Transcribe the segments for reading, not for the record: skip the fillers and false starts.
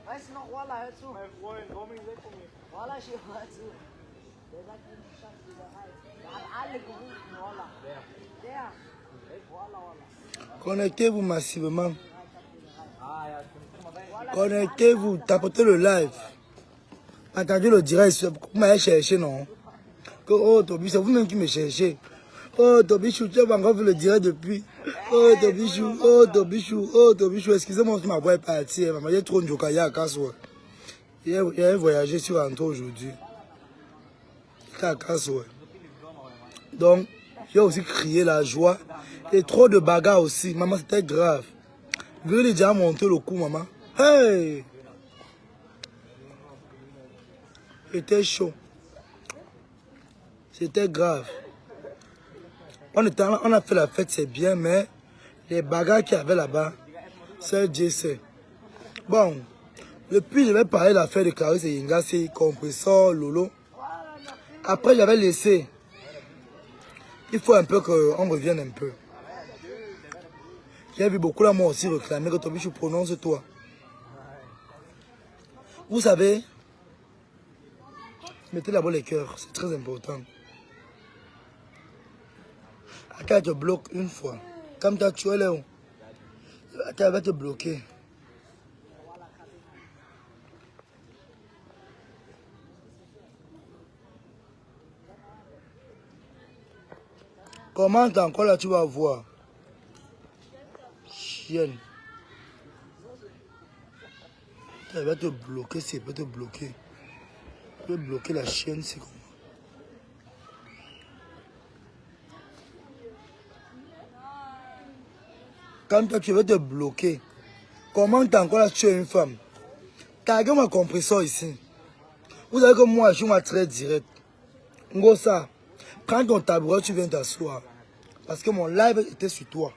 Weißt du noch, Walla, hör zu. Mein Freund, warum ist weg von mir? Walla, hör zu. Der sagt, in die Stadtspielerei. Der hat alle gerufen, Walla. Der. Walla. Connectez-vous massivement. Connectez-vous, tapotez le live. Attendez le direct, vous m'avez cherché, non? Que, oh, Toby, c'est vous-même qui me cherchez. Oh, Tobichou, tu as encore vu le direct depuis. Oh, Tobichou, oh, Tobichou, oh, Tobichou. Excusez-moi, ma voix est partie. Maman, j'ai trop de jokaya à Kassoua. J'ai voyagé sur Anto aujourd'hui. J'étais à Kassoua. Donc, j'ai aussi crié la joie. Et trop de bagarres aussi. Maman, c'était grave. Vous voulez déjà monter le coup, maman? Hey! C'était chaud. C'était grave. On a fait la fête, c'est bien, mais les bagarres qu'il y avait là-bas, c'est Dieu sait. Bon, depuis, je vais parler de l'affaire de Clarisse et Yinga, c'est compresseur, Lolo. Après, j'avais laissé. Il faut un peu qu'on revienne un peu. J'ai vu beaucoup là, moi aussi, réclamer que Tobichou prononce toi. Vous savez, mettez d'abord les cœurs, c'est très important. Quand tu bloques une fois, comme tu as tué là, tu vas te bloquer. Comment encore là tu vas voir? Chienne. Elle va te bloquer, c'est peut te bloquer. Tu peux bloquer la chienne, c'est comment? Quand toi tu veux te bloquer, comment t'as encore là tuer une femme? T'as regardé ma compresseur ici. Vous savez que moi, je suis très direct. Ngosa, prends ton tabouret, tu viens t'asseoir. Parce que mon live était sur toi.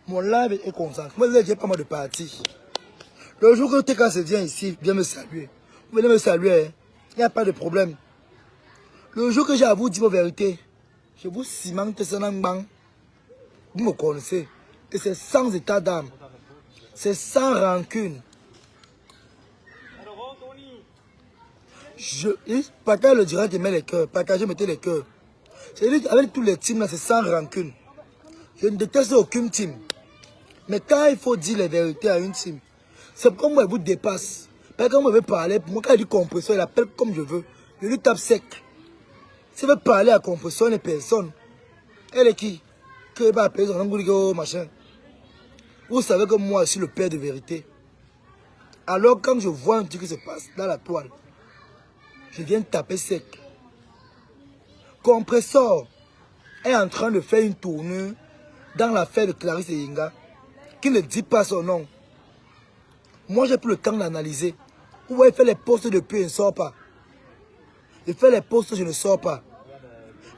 Mon live est concentré. Moi, j'ai pas mal de parties. Le jour que TK se vient ici, viens me saluer. Vous venez me saluer, hein? Il n'y a pas de problème. Le jour que j'ai à vous dire vos vérités, je vous cimente ça dans le banc. Vous me connaissez. Et c'est sans état d'âme. C'est sans rancune. Partagez le direct et mets les cœurs. Partagez, mettez les cœurs. Avec tous les teams là, c'est sans rancune. Je ne déteste aucune team. Mais quand il faut dire les vérités à une team, c'est comme moi, il vous dépasse. Parce que quand moi, je veux parler, pour moi, quand il dit compresseur, il appelle comme je veux. Je lui tape sec. S'il veut parler à compresseur, les personnes, elle est qui? Que va appeler son machin. Vous savez que moi, je suis le père de vérité. Alors, quand je vois un truc qui se passe dans la toile, je viens taper sec. Compresseur est en train de faire une tournée dans l'affaire de Clarisse et Yinga, qui ne dit pas son nom. Moi, j'ai pris le temps d'analyser. Où il fait les postes depuis, il ne sort pas. Il fait les postes, je ne sors pas.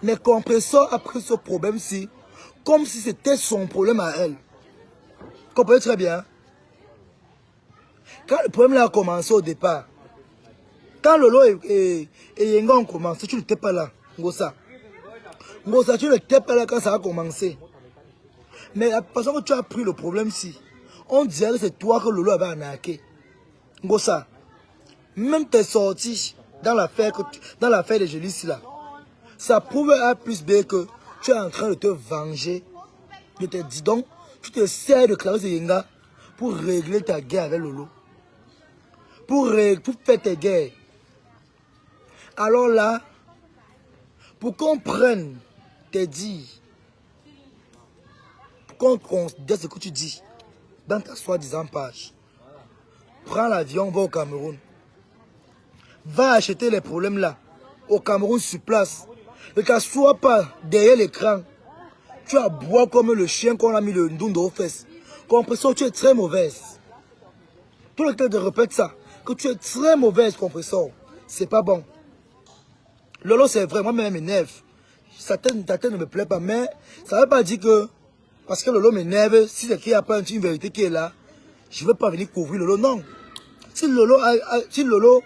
Mais Compresseur a pris ce problème-ci comme si c'était son problème à elle. Vous comprenez très bien. Quand le problème là a commencé au départ, quand Lolo et Yenga ont commencé, tu n'étais pas là, Ngosa. Ngosa, tu n'étais pas là quand ça a commencé. Mais la façon que tu as pris le problème-ci, on dirait que c'est toi que Lolo avait arnaqué. Ngosa, même tes sorties dans l'affaire de Gélis là, ça prouve A plus B que tu es en train de te venger. Je te dis donc, tu te sers de Clarisse et Yenga pour régler ta guerre avec Lolo. Pour faire tes guerres. Alors là, pour qu'on prenne tes dires, pour qu'on considère ce que tu dis dans ta soi-disant page, prends l'avion, va au Cameroun. Va acheter les problèmes là, au Cameroun sur place. Ne t'assois pas derrière l'écran. Tu as boire comme le chien qu'on a mis le ndondo aux fesses. Compresseur, tu es très mauvaise. Tout le temps de répète ça. que tu es très mauvaise compresseur. C'est pas bon. Lolo, c'est vrai, moi-même m'énerve. Ta tête ne me plaît pas, mais ça ne veut pas dire que parce que Lolo m'énerve, si c'est qu'il n'y a pas une vérité qui est là, je ne veux pas venir couvrir Lolo. Non. Si Lolo,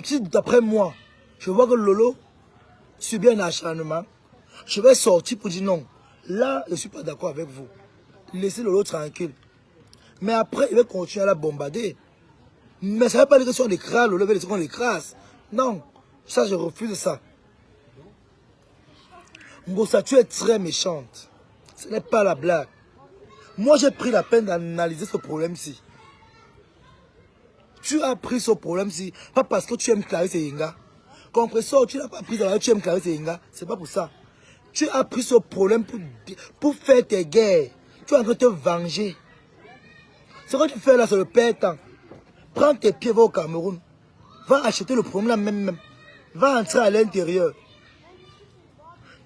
si d'après moi, je vois que Lolo subit un acharnement, je vais sortir pour dire non. Là, je ne suis pas d'accord avec vous. Laissez Lolo tranquille. Mais après, il va continuer à la bombarder. Mais ça ne veut pas dire que si on l'écrase, Lolo va laisser qu'on l'écrase. Non. Ça, je refuse ça. Ngosa, tu es très méchante. Ce n'est pas la blague. Moi, j'ai pris la peine d'analyser ce problème-ci. Tu as pris ce problème-ci, pas parce que tu aimes Clarisse et Yenga. Compresseur, tu n'as pas pris parce que tu aimes Clarisse et Yenga. C'est pas pour ça. Tu as pris ce problème pour faire tes guerres. Tu es en train de te venger. Ce que tu fais là, c'est le père temps. Prends tes pieds, va au Cameroun. Va acheter le problème là même. Va entrer à l'intérieur.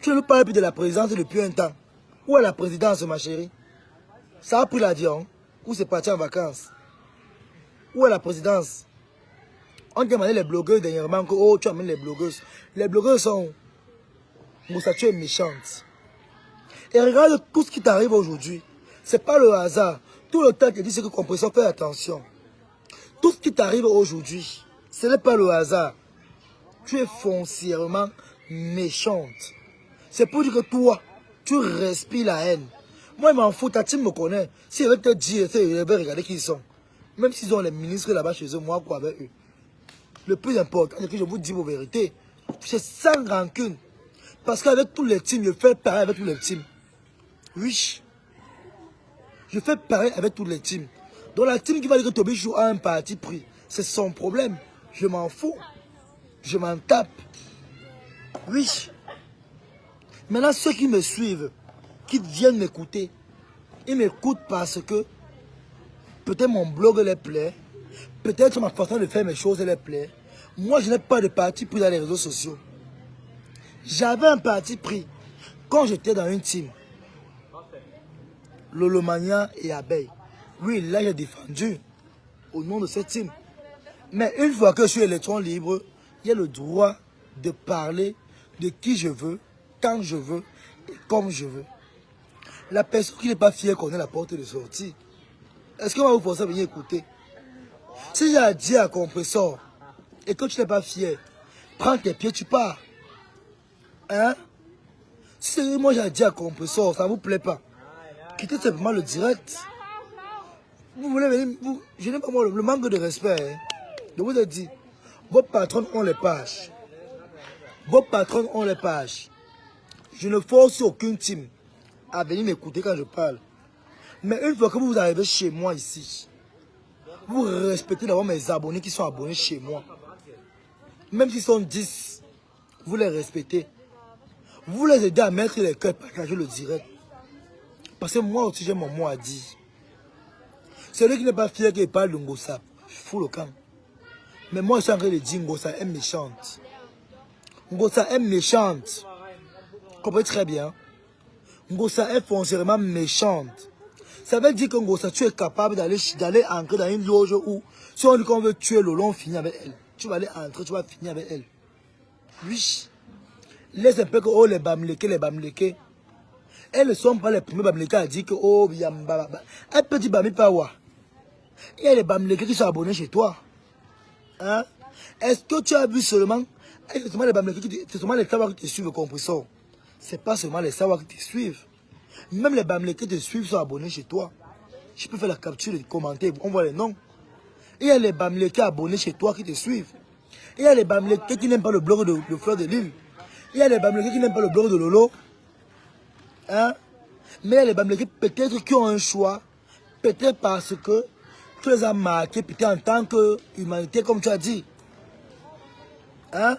Tu ne parles plus de la présidence depuis un temps. Où est la présidence, ma chérie? Ça a pris l'avion. Ou c'est parti en vacances? Où est la présidence? On demandait les blogueurs dernièrement que oh, tu amènes les blogueuses. Les blogueuses sont... Moussa, tu es méchante. Et regarde tout ce qui t'arrive aujourd'hui. C'est pas le hasard. Tout le temps, tu dis ce que compresseur, fais attention. Tout ce qui t'arrive aujourd'hui, ce n'est pas le hasard. Tu es foncièrement méchante. C'est pour dire que toi, tu respires la haine. Moi, je m'en fous, ta team me connaît. Si elle veut te dire, elle veut regarder qui ils sont. Même s'ils ont les ministres là-bas chez eux, moi, quoi avec eux. Le plus important, c'est que je vous dis vos vérités. C'est sans rancune. Parce qu'avec tous les teams, je fais pareil avec tous les teams. Oui. Je fais pareil avec tous les teams. Donc la team qui va dire que Toby joue à un parti pris, c'est son problème. Je m'en fous. Je m'en tape. Oui. Maintenant, ceux qui me suivent, qui viennent m'écouter, ils m'écoutent parce que peut-être mon blog les plaît, peut-être ma façon de faire mes choses les plaît. Moi, je n'ai pas de parti pris dans les réseaux sociaux. J'avais un parti pris quand j'étais dans une team. Lolomania et Abeille. Oui, là, j'ai défendu au nom de cette team. Mais une fois que je suis électron libre, il y a le droit de parler de qui je veux, quand je veux et comme je veux. La personne qui n'est pas fière connaît la porte de sortie. Est-ce qu'on va vous forcer à venir écouter? Si j'ai dit à compresseur et que tu n'es pas fier, prends tes pieds, tu pars. Hein? Si moi j'ai dit à compresseur, ça ne vous plaît pas, quittez simplement le direct. Vous voulez venir, je n'aime pas moi le manque de respect. Hein. Je vous ai dit, vos patrons ont les pages. Vos patrons ont les pages. Je ne force aucune team à venir m'écouter quand je parle. Mais une fois que vous arrivez chez moi ici, vous respectez d'abord mes abonnés qui sont abonnés chez moi. Même s'ils sont 10, vous les respectez. Vous les aidez à mettre les cœurs, partager le direct. Parce que moi aussi j'ai mon mot à dire. Celui qui n'est pas fier qu'il parle de Ngosa, fous le camp. Mais moi je suis en train de dire Ngosa est méchante. Ngosa est méchante. Vous comprenez très bien. Ngosa est foncièrement méchante. Ça veut dire que Ngosa, tu es capable d'aller entrer dans une loge où, si on dit qu'on veut tuer Lolo, on finit avec elle. Tu vas aller entrer, tu vas finir avec elle. Oui. Laisse un peu que, oh, les bamleke. Elles ne sont pas les premiers bamleke à dire que, oh, yamba. Un petit bami pawa. Il y a les bamleke qui sont abonnés chez toi. Hein? Est-ce que tu as vu seulement, c'est seulement les bamleke, c'est seulement les savoirs qui te suivent, compresseur. C'est pas seulement les savoirs qui te suivent. Même les bamleke qui te suivent sont abonnés chez toi. Je peux faire la capture et commenter, on voit les noms. Il y a les bamleke abonnés chez toi qui te suivent. Il y a les bamleke qui n'aiment pas le blog de Fleur de Lille. Il y a les bamleke qui n'aiment pas le blog de Lolo. Hein? Mais il y a les bamleke peut-être qui ont un choix. Peut-être parce que tu les as marqués, peut-être en tant qu'humanité, comme tu as dit. Hein?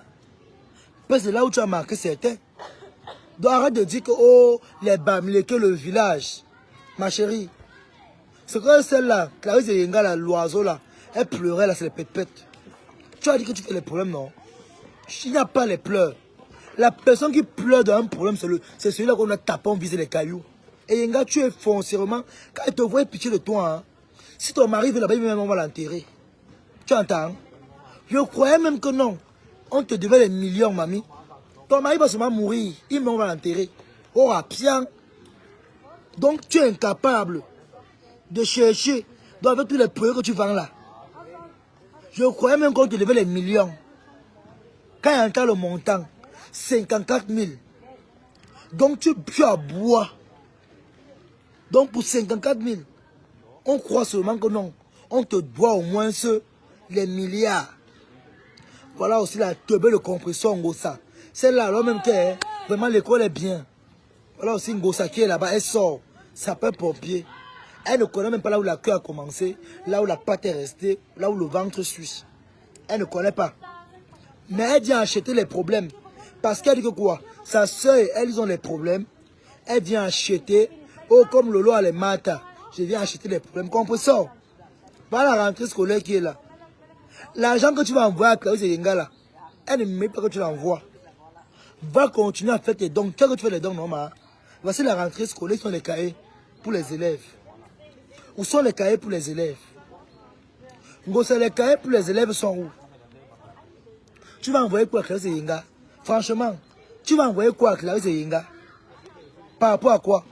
Parce que c'est là où tu as marqué certains. Donc arrête de dire que oh, les bamleke, le village. Ma chérie. C'est que celle-là, Clarisse et Yenga, l'oiseau là, elle pleurait là, c'est les pépettes. Tu as dit que tu fais les problèmes, non? Il n'y a pas les pleurs. La personne qui pleure d'un problème, c'est celui-là qu'on a tapé, on visait les cailloux. Et Yenga, tu es foncièrement, quand elle te voit pitié de toi, hein, si ton mari veut là-bas, même on va l'enterrer. Tu entends? Je croyais même que non. On te devait les millions, mamie. Ton mari va seulement mourir. On va l'enterrer. Oh, bien. Donc, tu es incapable de chercher avec tous les produits que tu vends là. Je croyais même qu'on te devait les millions. Quand il entend le montant, 54 000. Donc, tu aboies. Donc, pour 54 000, on croit seulement que non. On te doit au moins les milliards. Voilà aussi la teubée de compression Ngosa. Celle-là, alors même que vraiment l'école est bien. Voilà aussi Ngosa qui est là-bas, elle sort. Ça peut pompier. Elle ne connaît même pas là où la queue a commencé, là où la pâte est restée, là où le ventre suit. Elle ne connaît pas. Mais elle vient acheter les problèmes. Parce qu'elle dit que quoi? Sa soeur et elle, ils ont les problèmes. Elle vient acheter. Oh, comme Lolo a les matas. Je viens acheter les problèmes. Compresseur. Voilà la rentrée scolaire qui est là. L'argent que tu vas envoyer à Clarisse et Yenga là, elle ne met pas que tu l'envoies. Va continuer à faire tes dons. Tu vois que tu fais les dons, non, ma? Voici la rentrée scolaire, ce sont les cahiers pour les élèves. Où sont les cahiers pour les élèves? Les cahiers pour les élèves sont où? Tu vas envoyer quoi à Clarisse et Yenga? Franchement, tu vas envoyer quoi à Clarisse et Yenga? Par rapport à quoi?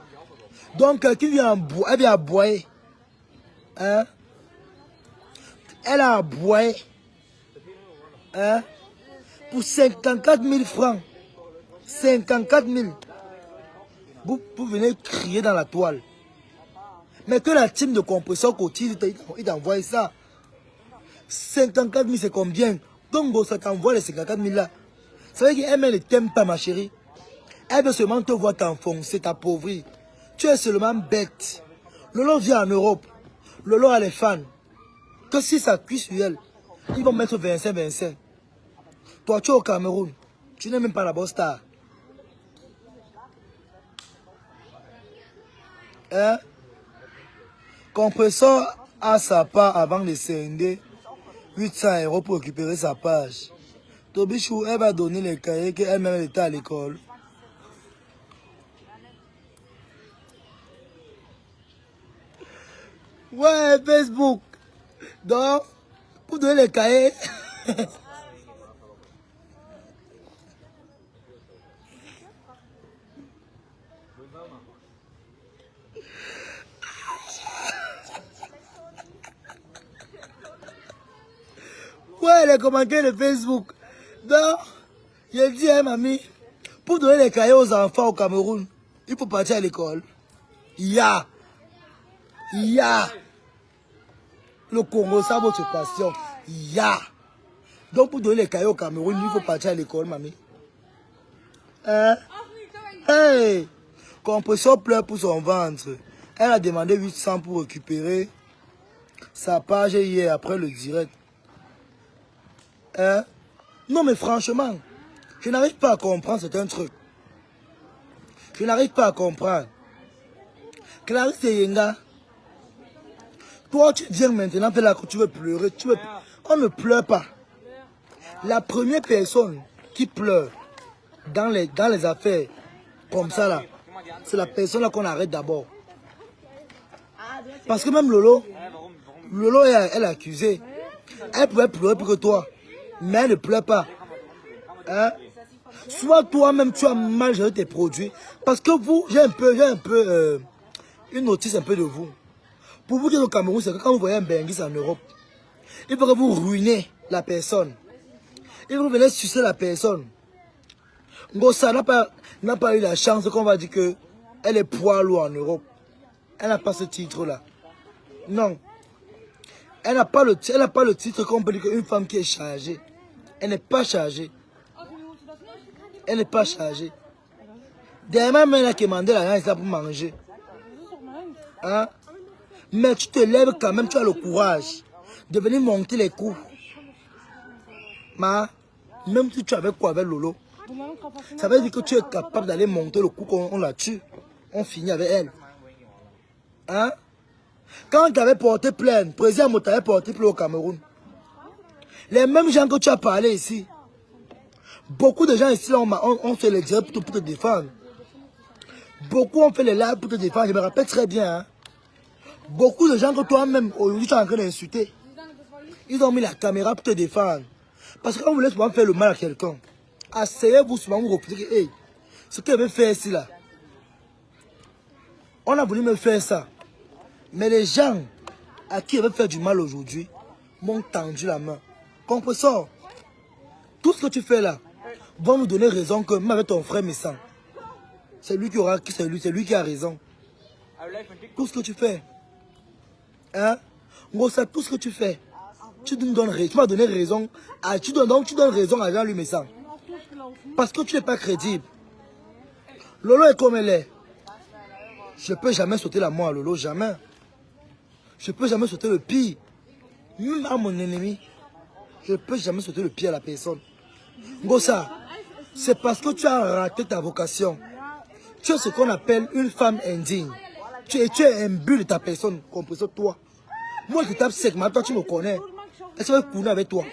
Donc, qui vient elle vient aboyer. Hein? Elle a aboyé. Hein? Pour 54 000 francs. 54 000. Vous venez crier dans la toile. Mais que la team de compression cotise, il t'envoie ça. 54 000, c'est combien? Donc, ça t'envoie les 54 000 là. Ça veut dire qu'elle ne t'aime pas, ma chérie. Elle veut seulement te voir t'enfoncer, t'appauvrir. Tu es seulement bête. Lolo vient en Europe. Lolo a les fans. Que si ça cuit sur elle, ils vont mettre 25. Toi, tu es au Cameroun. Tu n'es même pas la bonne star. Hein? Compresseur a sa part avant de scinder 800 € pour récupérer sa page. Tobichou, elle va donner les cahiers qu'elle-même était à l'école. Ouais, Facebook. Donc, pour donner les cahiers. Ouais, les commentaires de Facebook. Donc, je dis à mamie, pour donner les cahiers aux enfants au Cameroun, il faut partir à l'école. Ya. Le Congo, ça votre passion. Ya. Donc, pour donner les cahiers au Cameroun, il faut partir à l'école, mamie. Hein? Hey! Compression pleure pour son ventre. Elle a demandé 800 pour récupérer sa page hier après le direct. Hein? Non, mais franchement, je n'arrive pas à comprendre certains trucs. Je n'arrive pas à comprendre. Clarisse et Yenga, toi, tu viens maintenant faire là que tu veux pleurer. On ne pleure pas. La première personne qui pleure dans les affaires comme ça, là, c'est la personne là qu'on arrête d'abord. Parce que même Lolo, elle est accusée. Elle pouvait pleurer plus que toi. Mais elle ne pleure pas. Hein? Soit toi-même tu as mal géré tes produits. Parce que vous, j'ai un peu une notice un peu de vous. Pour vous dire au Cameroun, c'est que quand vous voyez un Benguis en Europe, il faut que vous ruinez la personne. Il faut que vous venez sucer la personne. Ngosa n'a pas eu la chance qu'on va dire qu'elle est poids lourd en Europe. Elle n'a pas ce titre-là. Non. Elle n'a pas le titre qu'on peut dire qu'une femme qui est chargée. Elle n'est pas chargée. Elle n'est pas chargée. Derrière même, elle a demandé l'argent pour manger. Hein? Mais tu te lèves quand même, tu as le courage de venir monter les coups. Même si tu avais quoi avec Lolo, ça veut dire que tu es capable d'aller monter le coup qu'on la tue. On finit avec elle. Hein? Quand tu avais porté plainte, président t'avait porté plainte au Cameroun. Les mêmes gens que tu as parlé ici, beaucoup de gens ici ont fait les directs pour te défendre. Beaucoup ont fait les lives pour te défendre. Je me rappelle très bien. Hein? Beaucoup de gens que toi-même, aujourd'hui, tu es en train d'insulter. Ils ont mis la caméra pour te défendre. Parce que quand vous voulez souvent faire le mal à quelqu'un, asseyez-vous souvent, vous reculez que, hey, ce qu'elle veut faire ici là, on a voulu me faire ça. Mais les gens à qui elle veut faire du mal aujourd'hui m'ont tendu la main. Comprends? Tout ce que tu fais là va nous donner raison que même avec ton frère Messan, c'est lui qui aura, c'est lui qui a raison. Tout ce que tu fais, hein, Ngosa, tout ce que tu fais, tu nous donnes raison, tu m'as donné raison, tu donnes raison à Jean-Louis Messan. Parce que tu n'es pas crédible. Lolo est comme elle est. Je ne peux jamais sauter la mort à Lolo, jamais. Je ne peux jamais sauter le pied. Même à mon ennemi, je ne peux jamais sauter le pied à la personne. Ngosa, c'est parce que tu as raté ta vocation. Tu es ce qu'on appelle une femme indigne. Tu es imbu de ta personne, compris toi. Moi je tape sec, mais toi tu me connais. Est-ce que je vais courir avec toi?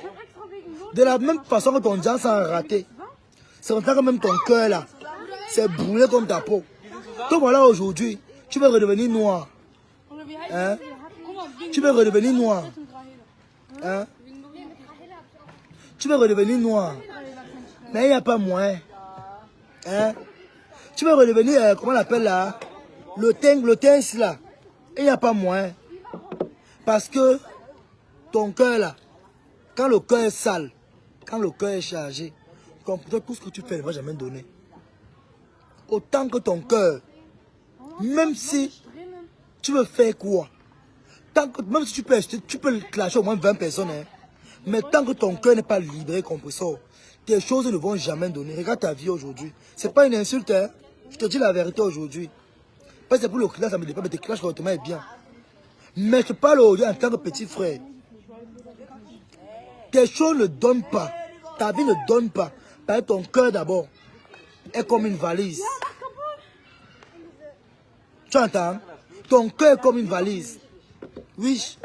De la même façon que ton diable s'est raté. C'est comme ça que même ton cœur là, c'est brûlé comme ta peau. Toi voilà aujourd'hui, tu veux redevenir noir. Hein? Tu veux redevenir noir. Hein? Tu veux redevenir noir. Mais il n'y a pas moyen. Hein? Tu veux redevenir, comment on l'appelle là? Le teint là. Il n'y a pas moyen. Parce que ton cœur là, quand le cœur est sale, quand le cœur est chargé, tout ce que tu fais ne va jamais donner. Autant que ton cœur, même si tu veux faire quoi, même si tu peux le clasher au moins 20 personnes, hein, mais tant que ton cœur n'est pas libéré, compresseur, tes choses ne vont jamais donner. Regarde ta vie aujourd'hui. C'est pas une insulte, hein. Je te dis la vérité aujourd'hui. Parce que pour le clash, ça me dépend, mais tes clashs correctement est bien. Mais je parle aujourd'hui en tant que petit frère. Tes choses ne donnent pas. Ta vie ne donne pas. Parce que ton cœur d'abord est comme une valise. Tu entends? Ton cœur est comme une valise. Oui.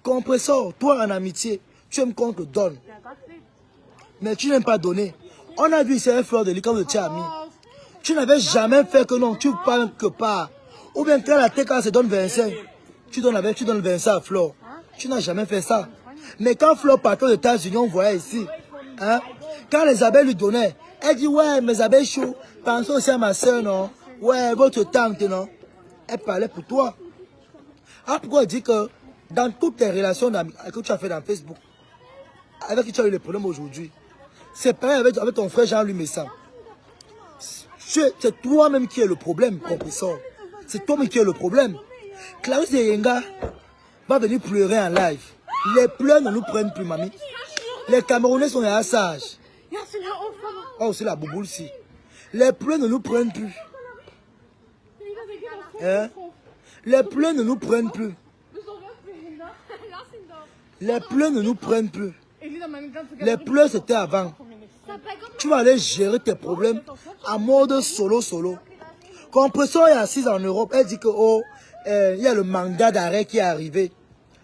Compresseur, toi en amitié, tu aimes qu'on te donne. Mais tu n'aimes pas donner. On a vu ces fleurs de lit comme tu as mis. Tu n'avais jamais fait que non, tu parles que pas. Ou bien quand la tête se donne 25, tu donnes 25 à Flore. Tu n'as jamais fait ça. Mais quand Flore partait aux États-Unis, on voyait ici. Hein? Quand les abeilles lui donnaient, elle dit ouais, mes abeilles chaudes, pensez aussi à ma soeur, non? Ouais, votre tante, non? Elle parlait pour toi. Ah, pourquoi elle dit que dans toutes tes relations que tu as fait dans Facebook, avec qui tu as eu les problèmes aujourd'hui, c'est pareil avec ton frère Jean-Louis Messan. C'est toi-même qui est le problème, compresseur. C'est toi-même qui est le problème. Clarisse Yenga va venir pleurer en live. Les pleurs ne nous prennent plus, mamie. Les Camerounais sont à sages. Oh, c'est la bouboule si. Les pleurs ne nous prennent plus. Hein? Les pleurs ne nous prennent plus. Les pleurs ne nous prennent plus. Les pleurs, c'était avant. Tu vas aller gérer tes problèmes en mode solo. Compresseur est assise en Europe, elle dit que oh, il y a le mandat d'arrêt qui est arrivé.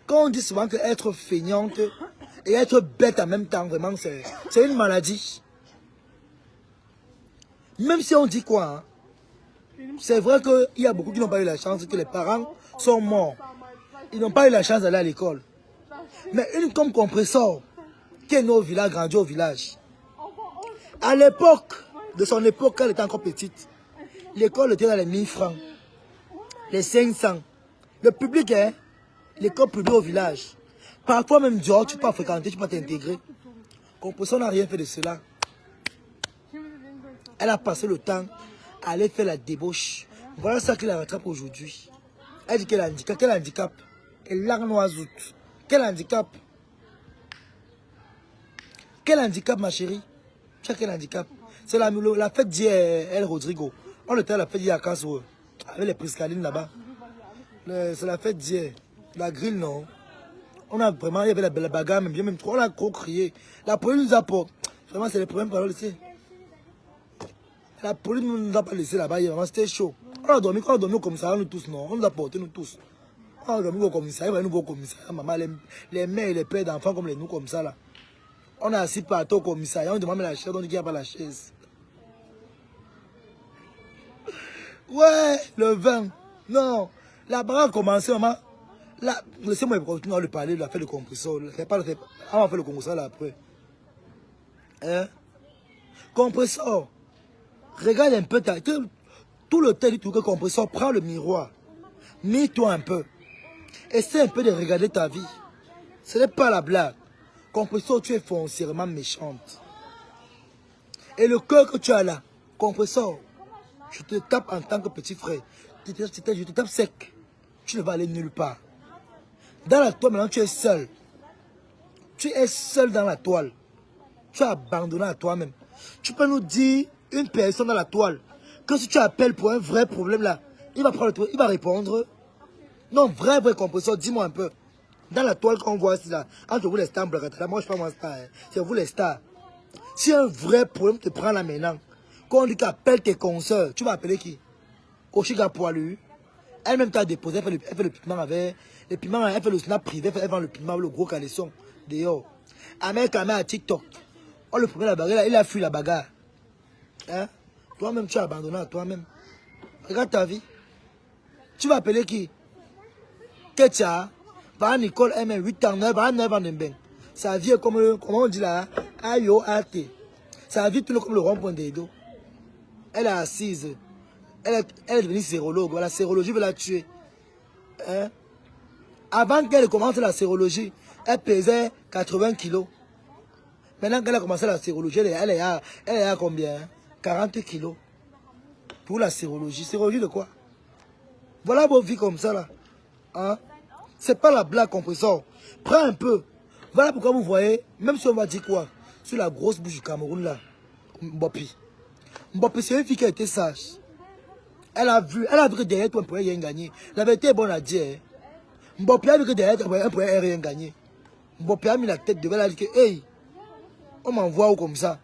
Quand on dit souvent que être feignante et être bête en même temps, vraiment, c'est une maladie. Même si on dit quoi, hein, c'est vrai qu'il y a beaucoup qui n'ont pas eu la chance, que les parents sont morts. Ils n'ont pas eu la chance d'aller à l'école. Mais une comme Compresseur, qui est née au village, grandi au village, à l'époque, de son époque, quand elle était encore petite, l'école était dans les 1000 francs, les 500. Le public, hein, l'école publique au village. Parfois même dehors, tu peux pas fréquenter, tu peux pas t'intégrer. Compresseur n'a rien fait de cela. Elle a passé le temps à aller faire la débauche. Voilà ça qui la rattrape aujourd'hui. Elle dit qu'elle a un handicap. Quel handicap? Elle l'a noisoute. Quel handicap? Quel handicap, ma chérie? Tu as quel handicap? C'est la fête d'hier, El Rodrigo. On était à la fête d'hier à Kassoué, avec les priscalines là-bas. C'est la fête d'hier. La grille, non. On a vraiment, il y avait la belle bagarre, même trop, on a trop crié. La police nous a pas. Vraiment, c'est les problèmes qu'on a laissé. La police ne nous a pas laissé là-bas, vraiment, c'était chaud. On a dormi au commissariat, nous tous, non. On nous a porté, nous tous. On a dormi au commissariat, nous au commissariat. Maman, les mères et les pères d'enfants comme les nous, comme ça, là. On a assis partout au commissariat, on demande la chaise, on dit qu'il n'y a pas la chaise. Ouais, le vin. Non, la bagarre a commencé, maman. Là, laissez-moi continuer à lui parler de la fête de compresseur. On va faire le compresseur là après. Hein? Compresseur. Regarde un peu tout le temps, tout que compresseur, prends le miroir. Mets-toi un peu. Essaie un peu de regarder ta vie. Ce n'est pas la blague. Compresseur, tu es foncièrement méchante. Et le cœur que tu as là, compresseur, je te tape en tant que petit frère. Je te tape sec. Tu ne vas aller nulle part. Dans la toile, maintenant, tu es seul. Tu es seul dans la toile. Tu as abandonné à toi-même. Tu peux nous dire une personne dans la toile que si tu appelles pour un vrai problème là, il va prendre il va répondre. Non, vrai compresseur, dis-moi un peu. Dans la toile qu'on voit ici là, entre vous les stars, moi je ne suis pas moi star, hein. C'est vous les stars. Si un vrai problème te prend là maintenant, quand on dit qu'appelle tes consoeurs, tu vas appeler qui? Oshiga Poilu. Elle-même t'a déposé, elle fait le piment avec. Le piment, elle fait le snap privé, elle vend le piment avec le gros caleçon dehors. Amérique à TikTok. Oh, le premier la bagarre, il a fui la bagarre. Hein? Toi-même, tu as abandonné à toi-même. Regarde ta vie. Tu vas appeler qui? Ketia. Bah, Nicole, elle met 8 ans, 9 ans de bain. Sa vie est comme, comment on dit là? Ayo, ate. Sa vie, tout le comme le rond-point des dos. Elle est assise. Elle est devenue sérologue. La sérologie veut la tuer. Hein? Avant qu'elle commence la sérologie, elle pesait 80 kilos. Maintenant qu'elle a commencé la sérologie, elle est à combien? 40 kilos. Pour la sérologie. Sérologie de quoi? Voilà vos vies comme ça là. Hein? C'est pas la blague, compresseur. Prends un peu. Voilà pourquoi vous voyez, même si on va dire quoi, sur la grosse bouche du Cameroun là, Mbopi. Mbopi, c'est une fille qui a été sage. Elle a vu que derrière toi, on pourrait rien gagner. La vérité est bonne à dire. Mbopi a vu que derrière toi, on pourrait rien gagner. Mbopi a mis la tête devant, elle a dit que, hey, on m'envoie où comme ça?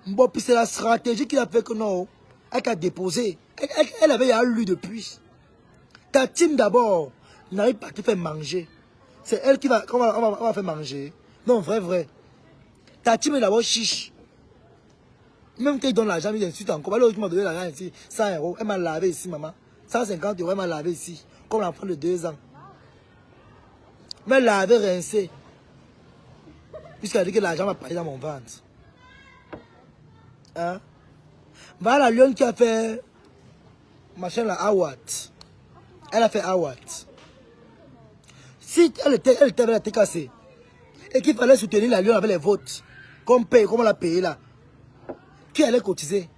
Mbopi, c'est la stratégie qu'il a fait que non, elle a déposé. Elle avait déjà lu depuis. Ta team d'abord n'arrive pas à te faire manger. C'est elle qui va, on va faire manger. Non, vrai. Ta team est d'abord chiche. Même quand il donne l'argent, il insulte encore. L'autre m'a donné l'argent ici, 100 €. Elle m'a lavé ici, maman. 150 €, elle m'a lavé ici. Comme l'enfant de 2 ans. Mais elle l'avait rincé. Puisqu'elle a dit que l'argent va passer dans mon ventre. Hein? Voilà la lionne qui a fait machin là, Awad. Elle a fait Awad. Si elle était avec la tête cassée et qu'il fallait soutenir la lionne avec les votes, comme on l'a payé là, qui allait cotiser?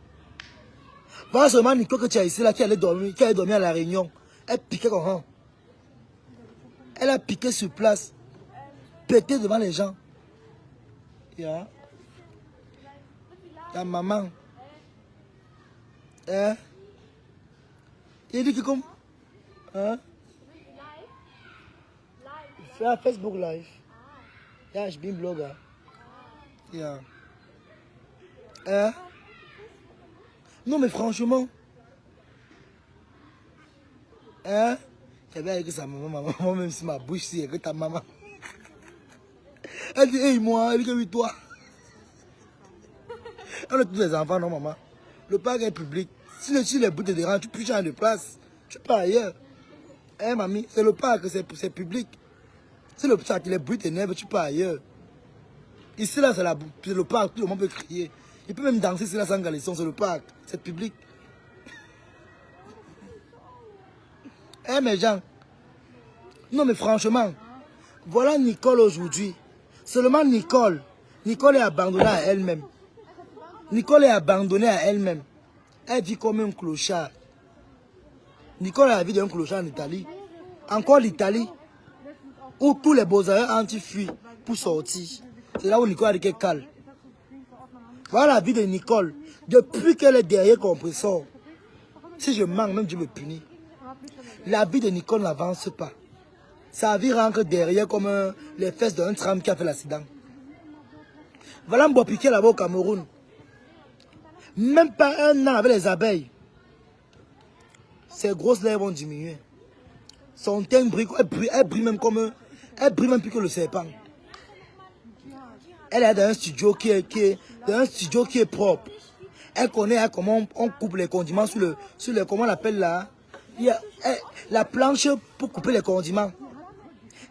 Voilà seulement Nico que tu as ici là, qui allait dormir à la Réunion. Elle piquait comme ça. Elle a piqué sur place, pété devant les gens. Yeah. Ta maman. Hein? Il dit que comme. Hein? Fais un Facebook live. Yeah, je suis blogger. Yeah. Hein? Non, mais franchement. Hein? C'est bien que sa maman, même si ma bouche, si, que ta maman. Elle dit, hey, moi, elle dit que oui, toi. On a tous les enfants, non, maman. Le parc est public. Si les bouts te dérangent, tu peux changer de place. Tu pars ailleurs. Hein, mamie, c'est le parc, c'est public. Si les bruits t'énervent, tu pars ailleurs. Ici, là, c'est le parc, tout le monde peut crier. Il peut même danser ici, là, sans caleçon, c'est le parc, c'est public. Hein, mes gens? Non, mais franchement, voilà Nicole aujourd'hui. Seulement Nicole. Nicole est abandonnée à elle-même. Nicole est abandonnée à elle-même. Elle vit comme un clochard. Nicole a la vie d'un clochard en Italie. Encore l'Italie, où tous les beaux-arts anti-fuient pour sortir. C'est là où Nicole a dit qu'elle cale. Voilà la vie de Nicole. Depuis qu'elle est derrière compresseur. Si je manque, même Dieu me punit. La vie de Nicole n'avance pas. Sa vie rentre derrière comme les fesses d'un tram qui a fait l'accident. Voilà Mbopi qui est là-bas au Cameroun. Même pas un an avec les abeilles. Ses grosses lèvres vont diminuer. Son teint brille, elle brille même comme... Elle brille même plus que le serpent. Elle est dans un studio qui est propre. Elle connaît comment on coupe les condiments sur le comment on l'appelle là. Il y a la planche pour couper les condiments.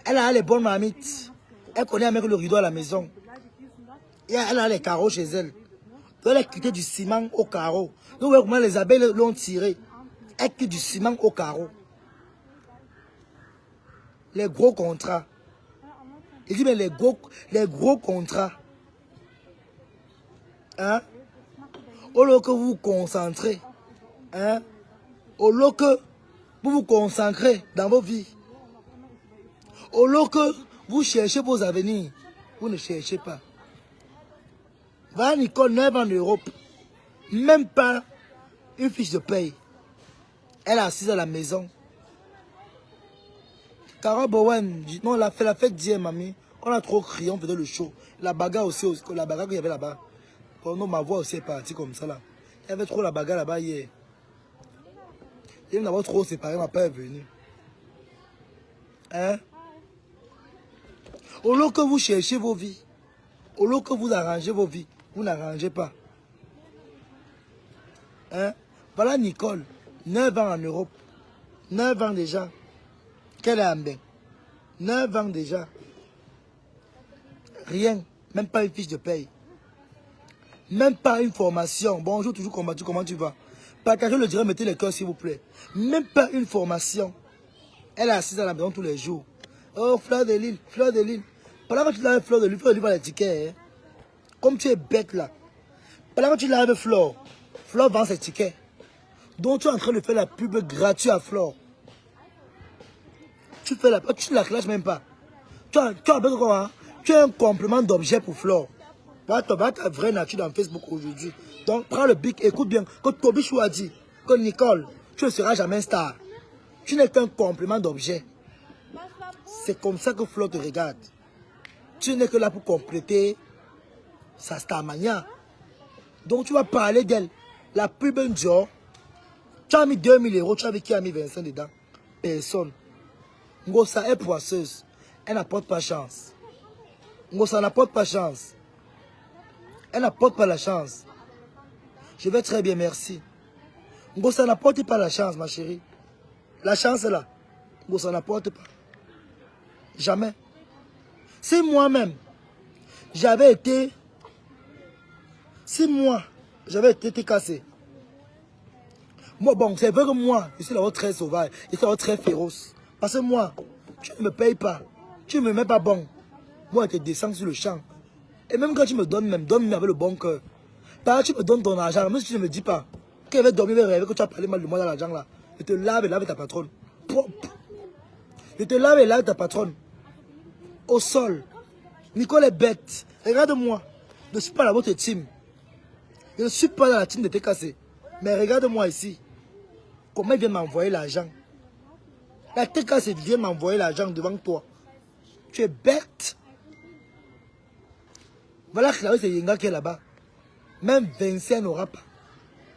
Elle a les bonnes mamites. Elle connaît avec le rideau à la maison. Et elle a les carreaux chez elle. Donc elle a quitté du ciment au carreau. Donc vous voyez comment les abeilles l'ont tiré. Elle quitte du ciment au carreau. Les gros contrats. Il dit mais les gros contrats. Hein? Au lieu que vous vous concentrez. Hein? Au lieu que vous vous concentrez dans vos vies. Au lieu que vous cherchez vos avenirs. Vous ne cherchez pas. Voilà Nicole, 9 ans en Europe. Même pas une fiche de paye. Elle est assise à la maison. Cara Bowen, non, elle a fait la fête d'hier, mamie. On a trop crié, on faisait le show. La bagarre aussi, la bagarre qu'il y avait là-bas. Oh non, ma voix aussi est partie comme ça là. Il y avait trop la bagarre là-bas hier. Il m'avait trop séparé, ma père est venu. Hein? Au lieu que vous cherchez vos vies, au lieu que vous arrangez vos vies, vous n'arrangez pas. Hein? Voilà Nicole, 9 ans en Europe. 9 ans déjà. Quelle est Amben? 9 ans déjà. Rien. Même pas une fiche de paye. Même pas une formation. Bonjour, toujours combattu, comment tu vas? Partagez le direct, mettez les cœurs s'il vous plaît. Même pas une formation. Elle est assise à la maison tous les jours. Oh, Fleur de Lille, Fleur de Lille. Pendant que tu laves Fleur de Lille, Fleur de Lille va les tickets. Hein? Comme tu es bête là. Pendant que tu laves Fleur, Fleur vend ses tickets. Donc tu es en train de faire la pub gratuite à Fleur. Tu fais la pub, tu ne la clashes même pas. Tu as quoi, hein? Tu as un complément d'objet pour Fleur. Voilà ta vraie nature dans Facebook aujourd'hui. Donc prends le bic, écoute bien. Que Toby Chou a dit que Nicole, tu ne seras jamais star. Tu n'es qu'un complément d'objet. C'est comme ça que Fleur te regarde. Tu n'es que là pour compléter sa starmania. Donc tu vas parler d'elle. La plus bonne job. Tu as mis 2000 €, tu as vu qui a mis 25 dedans? Personne. Ngosa est poisseuse. Elle n'apporte pas chance. Ngosa n'apporte pas chance. Elle n'apporte pas la chance. Je vais très bien, merci. Ngosa n'apporte pas la chance, ma chérie. La chance est là. Ngosa n'apporte pas. Jamais. Si moi-même, j'avais été... Si moi, j'avais été cassé. Moi, bon, c'est vrai que moi, je suis d'abord très sauvage. Je suis d'abord très féroce. Parce que moi, tu ne me payes pas. Tu ne me mets pas bon. Moi, je te descends sur le champ. Et même quand tu me donnes, donne-moi avec le bon cœur. Par tu me donnes ton argent, même si tu ne me dis pas qu'elle va dormir, rêver que tu as parlé mal de moi dans l'argent là. Je te lave et lave ta patronne. Propre. Je te lave et lave ta patronne. Au sol. Nicole est bête. Regarde-moi. Je ne suis pas dans votre team. Je ne suis pas dans la team de TKC. Mais regarde-moi ici. Comment il vient m'envoyer l'argent. La TKC vient m'envoyer l'argent devant toi. Tu es bête. Voilà Clarisse et Yenga qui est là-bas. Même Vincent n'aura pas.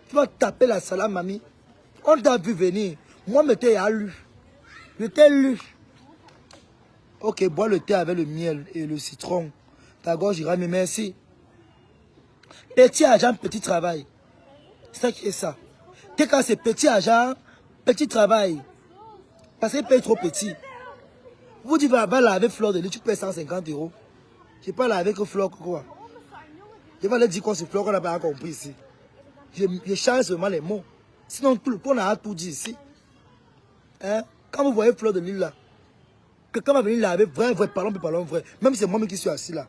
Tu vas taper la salade, mamie. On t'a vu venir. Moi, je t'ai lu. Je t'ai lu. Ok, bois le thé avec le miel et le citron. Ta gorge ira mieux, merci. Petit agent, petit travail. C'est ça qui est ça. T'es quand c'est petit agent, petit travail. Parce qu'il paye trop petit. Vous dites, va laver Fleur de Lille, tu payes 150 €. Je ne vais pas laver que Fleur, quoi. Je vais aller dire quoi sur Fleur qu'on n'a pas compris ici. Je change seulement les mots. Sinon, tout le monde a tout dit ici. Hein? Quand vous voyez Fleur de Lille là, quelqu'un va venir laver, vrai, parlons vrai. Même si c'est moi qui suis assis là.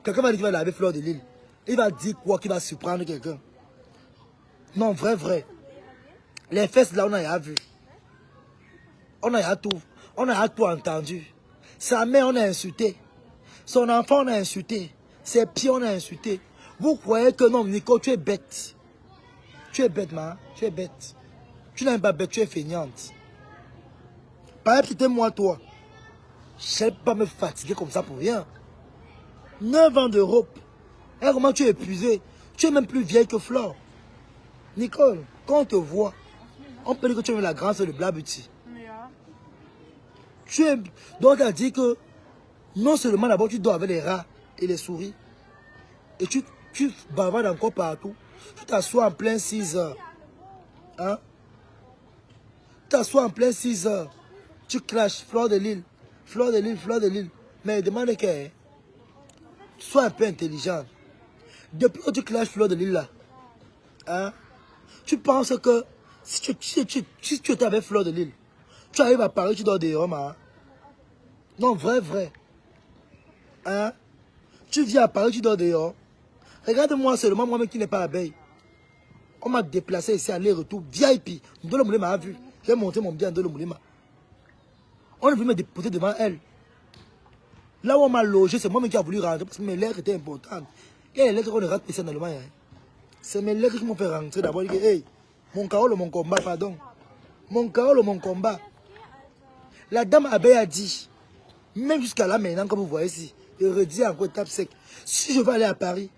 Quelqu'un va dire qu'il va laver Fleur de Lille. Il va dire quoi qu'il va surprendre quelqu'un. Non, vrai. Les fesses là, on a rien vu. On a tout entendu. Sa mère, on a insulté. Son enfant, on a insulté. Ses pieds, on a insulté. Vous croyez que non, Nico, tu es bête. Tu es bête, man. Tu es bête. Tu n'es pas bête, tu es feignante. Par exemple, c'était moi, toi. Je ne vais pas me fatiguer comme ça pour rien. 9 ans d'Europe. Et comment tu es épuisé? Tu es même plus vieille que Flore. Nicole, quand on te voit, on peut dire que tu es la grande sœur de Blabuti. Tu es... Donc, tu as dit que non seulement d'abord tu dors avec les rats et les souris, et tu bavardes encore partout. Tu t'assois en plein 6 heures. Hein? Tu t'assois en plein 6 heures. Tu clashes Fleur de Lille. Fleur de Lille, Fleur de Lille. Mais demande que sois un peu intelligent. Depuis que tu clashes Fleur de Lille là, hein, tu penses que si tu étais avec Fleur de Lille, tu arrives à Paris, tu dors dehors, hein? Non, vrai. Hein? Tu viens à Paris, tu dors dehors. Regarde-moi seulement, moi-même qui n'ai pas abeille. On m'a déplacé ici, aller-retour, VIP. Ndolo Moulema a vu. J'ai monté mon bien à Ndolo Moulema. On est venu me déposer devant elle. Là où on m'a logé, c'est moi-même qui a voulu rentrer parce que mes lettres étaient importantes. Et les lettres qu'on ne rate pas dans le Maya. C'est mes lettres qui m'ont fait rentrer d'abord. Hey, mon carole, mon combat, pardon. Mon carole, mon combat. La dame abeille a dit, même jusqu'à là maintenant, comme vous voyez ici, je redis encore étape sec. Si je veux aller à Paris,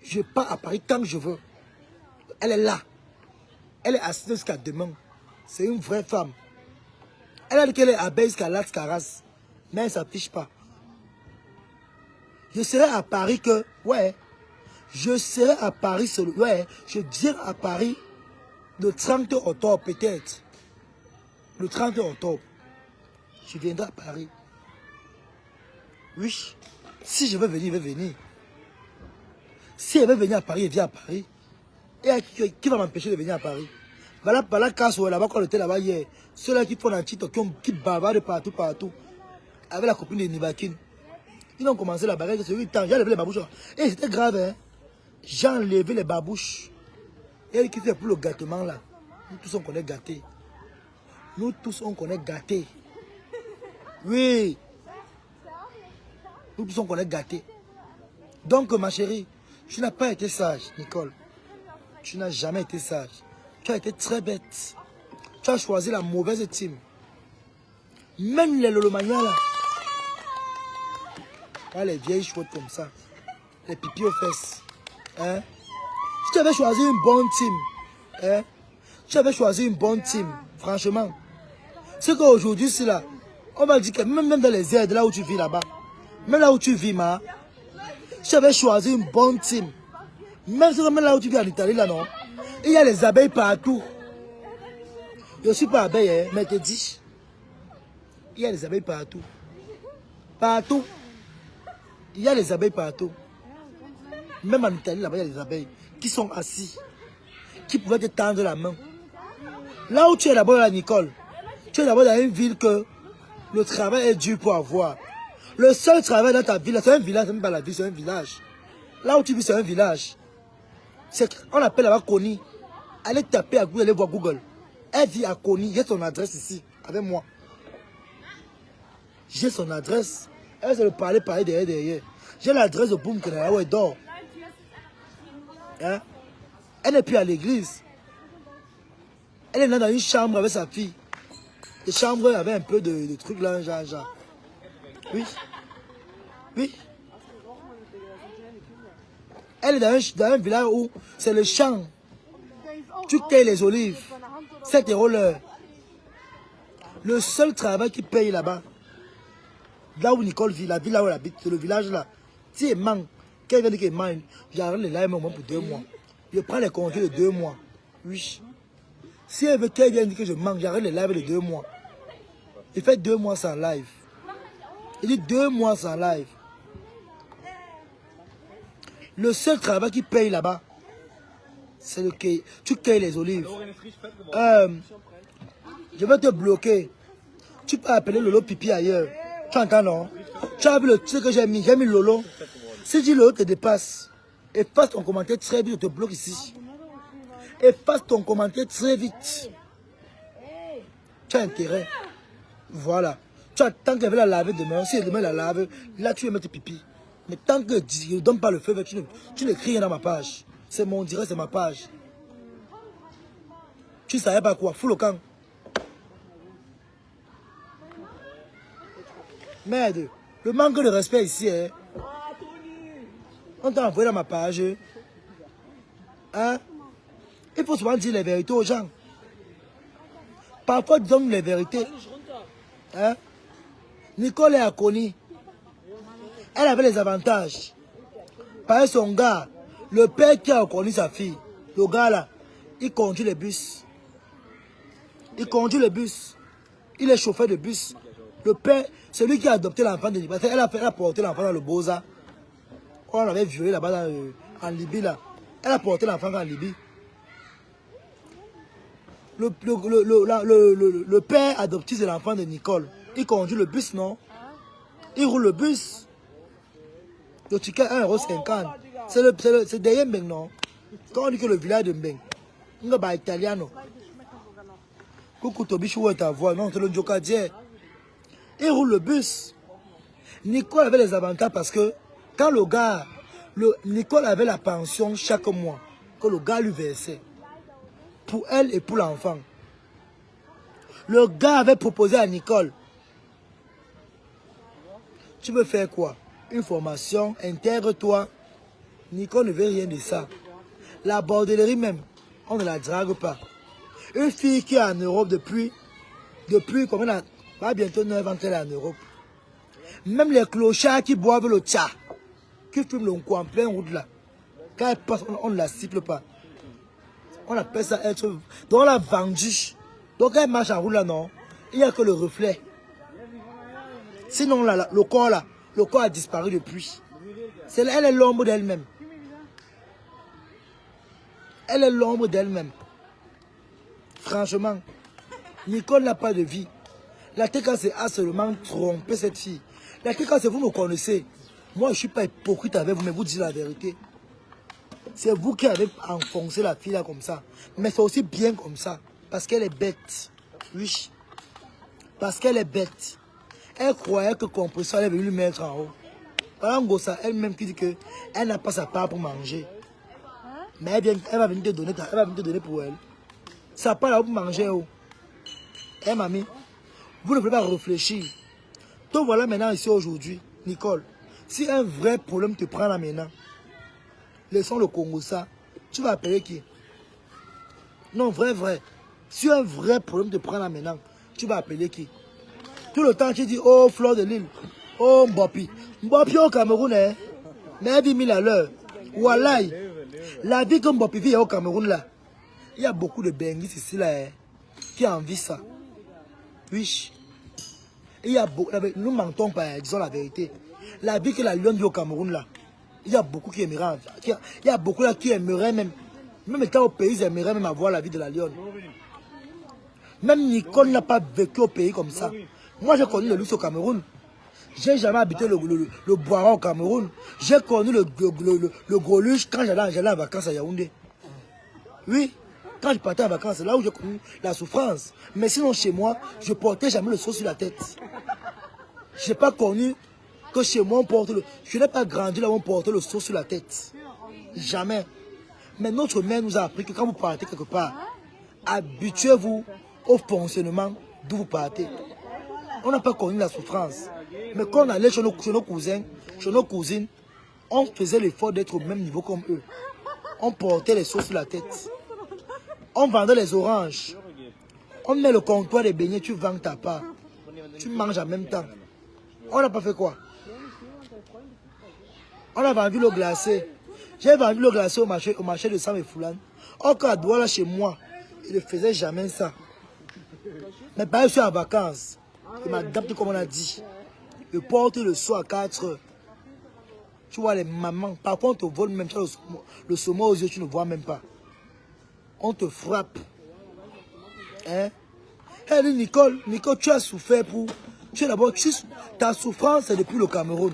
je pars à Paris quand je veux. Elle est là. Elle est assise jusqu'à demain. C'est une vraie femme. Elle a dit qu'elle est abeille jusqu'à Las Caras. Mais elle ne s'affiche pas. Je serai à Paris que... Ouais. Je serai à Paris... Ouais. Je dirai à Paris le 30 octobre peut-être. Le 30 octobre. Je viendrai à Paris. Oui. Si je veux venir, je vais venir. Si elle veut venir à Paris, elle vient à Paris. Et qui va m'empêcher de venir à Paris? Voilà, la casse là-bas, quand on était là-bas hier. Ceux-là qui font un TikTok, qui bavardent partout. Avec la copine de Nivakin. Ils ont commencé la bagarre, c'est 8 ans. J'ai enlevé les babouches. Et c'était grave, hein. J'ai enlevé les babouches. Et elle qui fait pour le gâtement là. Nous tous on connaît gâté. Nous tous on connaît gâté. Oui. Nous tous on connaît gâté. Donc ma chérie, tu n'as pas été sage, Nicole. Tu n'as jamais été sage. Tu as été très bête. Tu as choisi la mauvaise team. Même les Lolomaniens là. Ah, les vieilles chouettes comme ça. Les pipis aux fesses. Hein? Si tu avais choisi une bonne team. Hein? Si tu avais choisi une bonne team. Franchement. C'est qu'aujourd'hui, c'est là. On va dire que même dans les aides, là où tu vis là-bas. Même là où tu vis, ma. Si tu avais choisi une bonne team. Même là où tu vis en Italie, là, non. Il y a les abeilles partout. Je ne suis pas abeille, hein, mais je te dis. Il y a les abeilles partout. Partout. Il y a les abeilles partout. Même en Italie, là-bas, il y a des abeilles qui sont assis. Qui pouvaient te tendre la main. Là où tu es d'abord, là, Nicole. Tu es d'abord dans une ville que le travail est dur pour avoir. Le seul travail dans ta ville, c'est un village, même pas la ville, c'est un village. Là où tu vis, c'est un village. On appelle là-bas Koni. Allez taper à Google, allez voir Google. Elle vit à Koni. J'ai son adresse ici, avec moi. J'ai son adresse. Elle se le parler derrière. J'ai l'adresse de Boum Kenaya où elle dort. Hein? Elle n'est plus à l'église. Elle est là dans une chambre avec sa fille. Les chambres avaient un peu de trucs là, genre. Oui. Oui. Elle est dans un village où c'est le champ. Tu cueilles les olives. 7 € l'heure. Le seul travail qui paye là-bas, là où Nicole vit, la ville là où elle habite, c'est le village là. Si elle manque, qu'elle vient dire qu'elle manque, j'arrête les lives au moins pour 2 mois. Je prends les congés de 2 mois. Oui. Si elle veut qu'elle vienne dire que je manque, j'arrête les lives de 2 mois. Il fait 2 mois sans live. Il dit 2 mois sans live. Le seul travail qui paye là-bas, c'est le cueil. Tu cueilles les olives. Je vais te bloquer. Tu peux appeler Lolo Pipi ailleurs. Tu entends, non? Tu as vu le truc que j'ai mis Lolo. Si tu Lolo te dépasse, efface ton commentaire très vite, je te bloque ici. Efface ton commentaire très vite. Tu as intérêt. Voilà. Tu attends qu'elle va la laver demain. Si elle demain la lave, là tu vas mettre pipi. Mais tant que je ne donne pas le feu, tu n'écris rien dans ma page. C'est mon direct, c'est ma page. Tu ne savais pas quoi? Fous le camp. Merde. Le manque de respect ici, hein. On t'a envoyé dans ma page. Hein? Il faut souvent dire les vérités aux gens. Parfois, donne les vérités. Hein? Nicole est à Koni. Elle avait les avantages. Par son gars, le père qui a connu sa fille, le gars là, il conduit les bus. Il conduit les bus. Il est chauffeur de bus. Le père, celui qui a adopté l'enfant de Nicole, elle a porté l'enfant dans le Boza. On l'avait violé là-bas en Libye. Là. Elle a porté l'enfant en Libye. Le père adoptif de l'enfant de Nicole, il conduit le bus, non? Il roule le bus. Le ticket 1,50 €. C'est derrière Mbeng, non? Quand on dit que le village de Mbeng, on est italiano. Coucou Tobichou, où est ta voix? Non, c'est le Djokadie. Il roule le bus. Nicole avait les avantages parce que quand le gars, Nicole avait la pension chaque mois que le gars lui versait. Pour elle et pour l'enfant. Le gars avait proposé à Nicole. Tu veux faire quoi? Une formation, intègre-toi. Nicole ne veut rien de ça. La bordellerie même, on ne la drague pas. Une fille qui est en Europe depuis combien va bientôt 9 ans qu'elle est en Europe. Même les clochards qui boivent le tcha, qui fument le coup en pleine route là, quand elle passe, on ne la cible pas. On appelle ça être... Donc on l'a vendue. Donc quand elle marche en route là, non, il n'y a que le reflet. Sinon là, le corps a disparu depuis. Elle est l'ombre d'elle-même. Elle est l'ombre d'elle-même. Franchement, Nicole n'a pas de vie. La TKC a seulement trompé cette fille. La TKC, vous me connaissez. Moi, je ne suis pas hypocrite avec vous, mais vous dites la vérité. C'est vous qui avez enfoncé la fille là comme ça. Mais c'est aussi bien comme ça. Parce qu'elle est bête. Oui. Parce qu'elle est bête. Elle croyait que Compresseur allait venir lui mettre en haut. Par exemple, elle-même qui dit qu'elle n'a pas sa part pour manger. Mais elle va venir te donner pour elle. Ça part là pour manger. Oh. Eh mamie, vous ne pouvez pas réfléchir. Donc voilà maintenant ici aujourd'hui, Nicole. Si un vrai problème te prend là maintenant, laissons le Congo ça, tu vas appeler qui? Non, vrai. Si un vrai problème te prend là maintenant, tu vas appeler qui? Tout le temps tu dis, oh Fleur de Lille, oh Mbopi. Mbopi au Cameroun, hein? Mais 10 000 à l'heure. Wallahi, la vie que Mbopi vit au Cameroun là, il y a beaucoup de benguis ici là, hein, qui envient ça. Oui. Il y a beaucoup, nous mentons pas, disons la vérité. La vie que la lionne vit au Cameroun là, il y a beaucoup qui aimeraient, il y a beaucoup là qui aimeraient même étant au pays, ils aimeraient même avoir la vie de la lionne. Même Nicole n'a pas vécu au pays comme ça. Moi j'ai connu le luxe au Cameroun. J'ai jamais habité le Boiron au Cameroun. J'ai connu le gros luxe quand j'allais en vacances à Yaoundé. Oui. Quand je partais en vacances, c'est là où j'ai connu la souffrance. Mais sinon, chez moi, je portais jamais le seau sur la tête. Je n'ai pas connu que chez moi, on porte le... Je n'ai pas grandi là où on portait le seau sur la tête. Jamais. Mais notre mère nous a appris que quand vous partez quelque part, habituez-vous au fonctionnement d'où vous partez. On n'a pas connu la souffrance. Mais quand on allait chez nos cousins, chez nos cousines, on faisait l'effort d'être au même niveau comme eux. On portait les seaux sur la tête. On vendait les oranges. On met le comptoir des beignets, tu vends ta part. Tu manges en même temps. On n'a pas fait quoi? On a vendu l'eau glacée. J'ai vendu l'eau glacée au marché de Sam et Foulane. Au cas d'où là chez moi, il ne faisait jamais ça. Mais par exemple, je suis en vacances. Il m'adapte comme on a dit. Je porte le seau à 4 heures. Tu vois les mamans. Par contre, on te vole même le saumon aux yeux, tu ne vois même pas. On te frappe. Hein? Hey, Nicole, tu as souffert pour... Tu es d'abord... Ta souffrance, c'est depuis le Cameroun.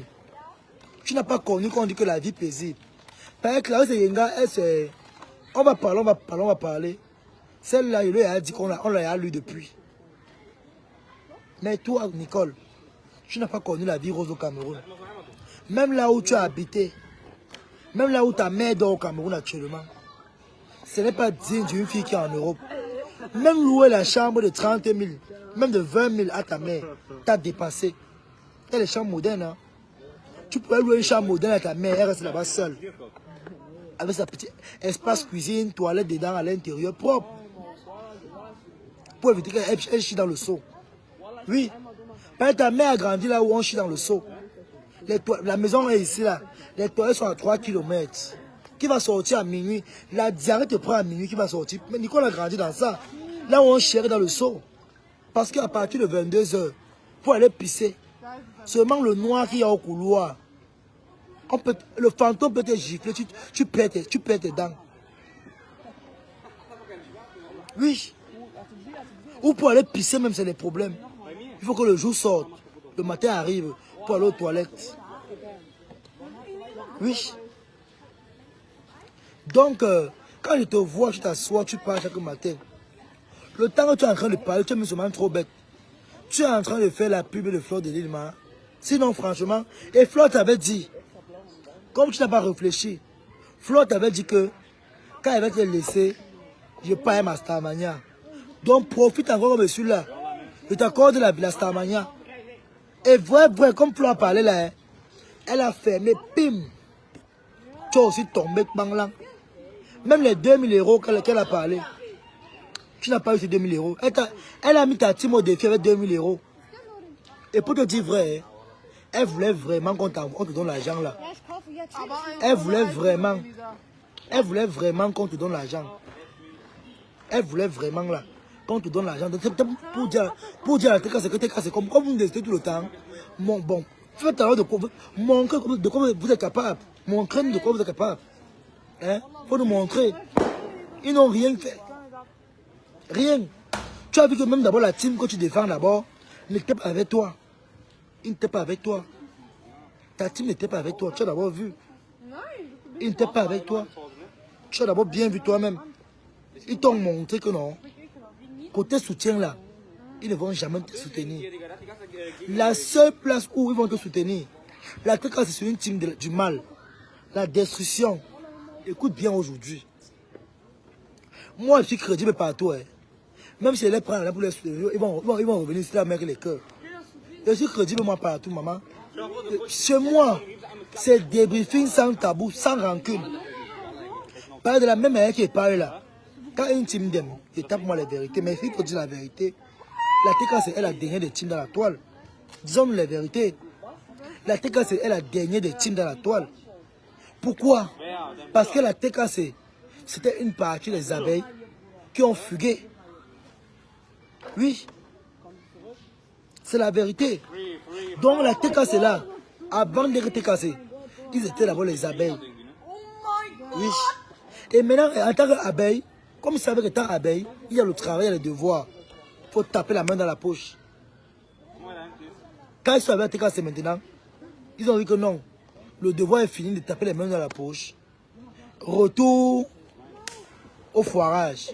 Tu n'as pas connu qu'on dit que la vie est paisible. Par exemple, Clarisse Yenga, elle c'est... On va parler. Celle-là, il lui a dit qu'on l'a lu depuis. Mais toi, Nicole, tu n'as pas connu la vie rose au Cameroun. Même là où tu as habité, même là où ta mère dort au Cameroun actuellement, ce n'est pas digne d'une fille qui est en Europe. Même louer la chambre de 30 000, même de 20 000 à ta mère, t'as dépassé. Il y a les chambres modernes. Hein? Tu peux louer une chambre moderne à ta mère, elle reste là-bas seule. Avec sa petite espace cuisine, toilette dedans, à l'intérieur, propre. Pour éviter qu'elle chie dans le seau. Oui. Ta mère a grandi là où on chie dans le seau. La maison est ici là. Les toilettes sont à 3 km. Qui va sortir à minuit? La diarrhée te prend à minuit, qui va sortir? Mais Nicole a grandi dans ça. Là où on chierait dans le seau. Parce qu'à partir de 22 h, pour aller pisser. Seulement le noir qu'il y a au couloir. Le fantôme peut te gifler, tu perds tes dents. Oui. Ou pour aller pisser même, c'est des problèmes. Il faut que le jour sorte. Le matin arrive pour aller aux toilettes. Oui. Donc, quand je te vois, tu t'assois, tu parles chaque matin. Le temps que tu es en train de parler, tu es seulement trop bête. Tu es en train de faire la pub de Fleur de Lille. Sinon, franchement, et Fleur t'avait dit, comme tu n'as pas réfléchi, Fleur t'avait dit que quand elle va te laisser, je pars ma Starmania. Donc profite encore comme celui-là. Je t'accorde la Starmania. Et vrai, comme Fleur a parlé là, hein, elle a fermé, pim. Tu as aussi tombé, bang là. Même les 2000 euros qu'elle a parlé. Tu n'as pas eu ces 2000 euros. Elle a mis ta team au défi avec 2000 euros. Et pour te dire vrai, hein, elle voulait vraiment qu'on te donne l'argent là. Elle voulait vraiment qu'on te donne l'argent. Elle voulait vraiment là qu'on te donne l'argent. Pour dire à t'es cassé comme vous me dites tout le temps. Bon, faites alors de quoi vous êtes capable. Montrez-nous de quoi vous êtes capable. Hein? Faut nous montrer. Ils n'ont rien fait. Rien. Tu as vu que même d'abord la team que tu défends d'abord n'était pas avec toi. Il n'était pas avec toi. Ta team n'était pas avec toi. Tu as d'abord vu. Il n'était pas avec toi. Tu as d'abord bien vu toi-même. Ils t'ont montré que non. Côté soutien là, ils ne vont jamais te soutenir. La seule place où ils vont te soutenir, la TK c'est sur une team du mal. La destruction. Écoute bien aujourd'hui. Moi je suis crédible partout. Hein. Même si elle les prend pour les soutenir, ils vont revenir sur la mer et les cœurs. Je suis crédible moi partout, maman. Chez moi, c'est débriefing sans tabou, sans rancune. Parle de la même manière qu'il parle là. Quand une team d'aime, il tape moi la vérité. Mais il faut dire la vérité. La TK c'est elle la dernière des teams dans la toile. Disons la vérité. La TK c'est elle la dernière des teams dans la toile. Pourquoi? Parce que la TK c'était une partie des abeilles qui ont fugué. Oui. C'est la vérité. Donc la TK là, avant d'être TK, ils étaient d'abord les abeilles. Oui. Et maintenant, en tant qu'abeille, comme ils savaient qu'étant abeille, il y a le travail, il y a le devoir. Il faut taper la main dans la poche. Quand ils sont avec TK maintenant, ils ont dit que non. Le devoir est fini de taper les mains dans la poche. Retour au foirage.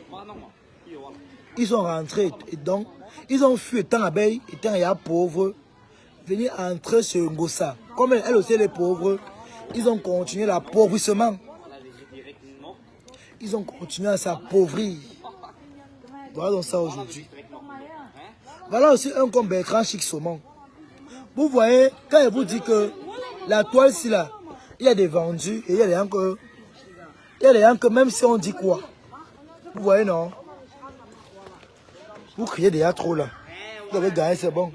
Ils sont rentrés et donc, ils ont fui étant abeille, étant pauvre, venir entrer sur Ngossa. Comme elle aussi les pauvres, ils ont continué l'appauvrissement. Ils ont continué à s'appauvrir. Voilà donc ça aujourd'hui. Voilà aussi un comme Bertrand Chic Saumon. Vous voyez, quand il vous dit que la toile ici là, il y a des vendus et il y a des gens que même si on dit quoi, vous voyez non? Vous criez déjà trop là. Vous avez gagné, c'est bon.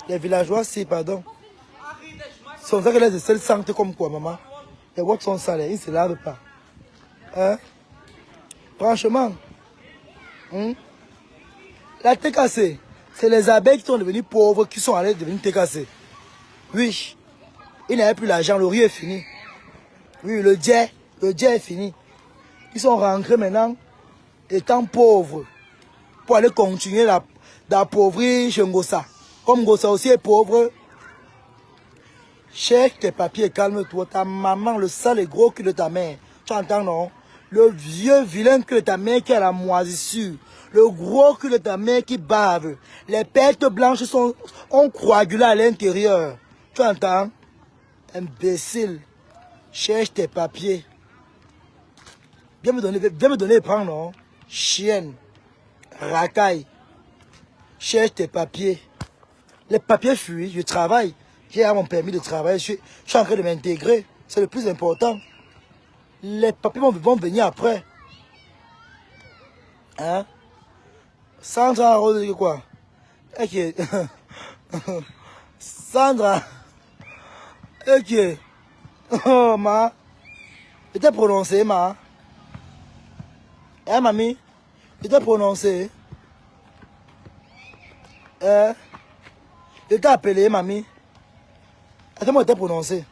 Les villageois, si, pardon. Sont ça que les aisselles sentent comme quoi, maman? Les voix sont sales, ils ne se lavent pas. Hein? Franchement, la TKC, c'est les abeilles qui sont devenues pauvres qui sont allées devenir TKC. Oui, ils n'avaient plus l'argent, le riz est fini. Oui, le jet est fini. Ils sont rentrés maintenant, étant pauvres, pour aller continuer d'appauvrir chez Ngossa. Comme Ngossa aussi est pauvre, cherche tes papiers, calme-toi. Ta maman, le sale et gros cul de ta mère. Tu entends, non? Le vieux vilain cul de ta mère qui a la moisissure. Le gros cul de ta mère qui bave. Les pertes blanches ont coagulé à l'intérieur. Tu entends? Imbécile. Cherche tes papiers. Viens me donner et prendre, non? Chienne. Racaille. Cherche tes papiers. Les papiers fuient, je travaille. J'ai mon permis de travail, je suis en train de m'intégrer. C'est le plus important. Les papiers vont venir après. Hein? Sandra Rose, quoi? Ok. Sandra. Ok. Oh, ma. Je t'ai prononcé, ma. Hein, mamie? Je t'ai prononcé. Il t'a appelé, mamie. Attends-moi, t'es prononcé.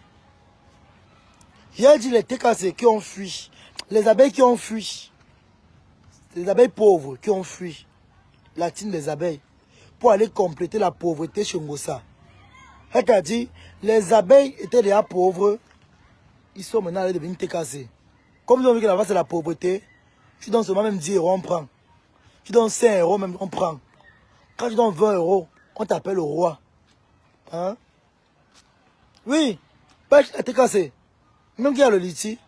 J'ai dit les TKC qui ont fui. Les abeilles qui ont fui. Les abeilles pauvres qui ont fui. La team des abeilles. Pour aller compléter la pauvreté chez Ngossa. Elle t'a dit, les abeilles étaient déjà pauvres. Ils sont maintenant allés devenir TKC. Comme ils ont vu que là-bas c'est la pauvreté, tu donnes seulement même 10 euros, on prend. Tu donnes 5 euros, même on prend. Quand tu donnes 20 euros, on t'appelle le roi. Hein? Oui, pas TKC. Même qu'il y a le liti,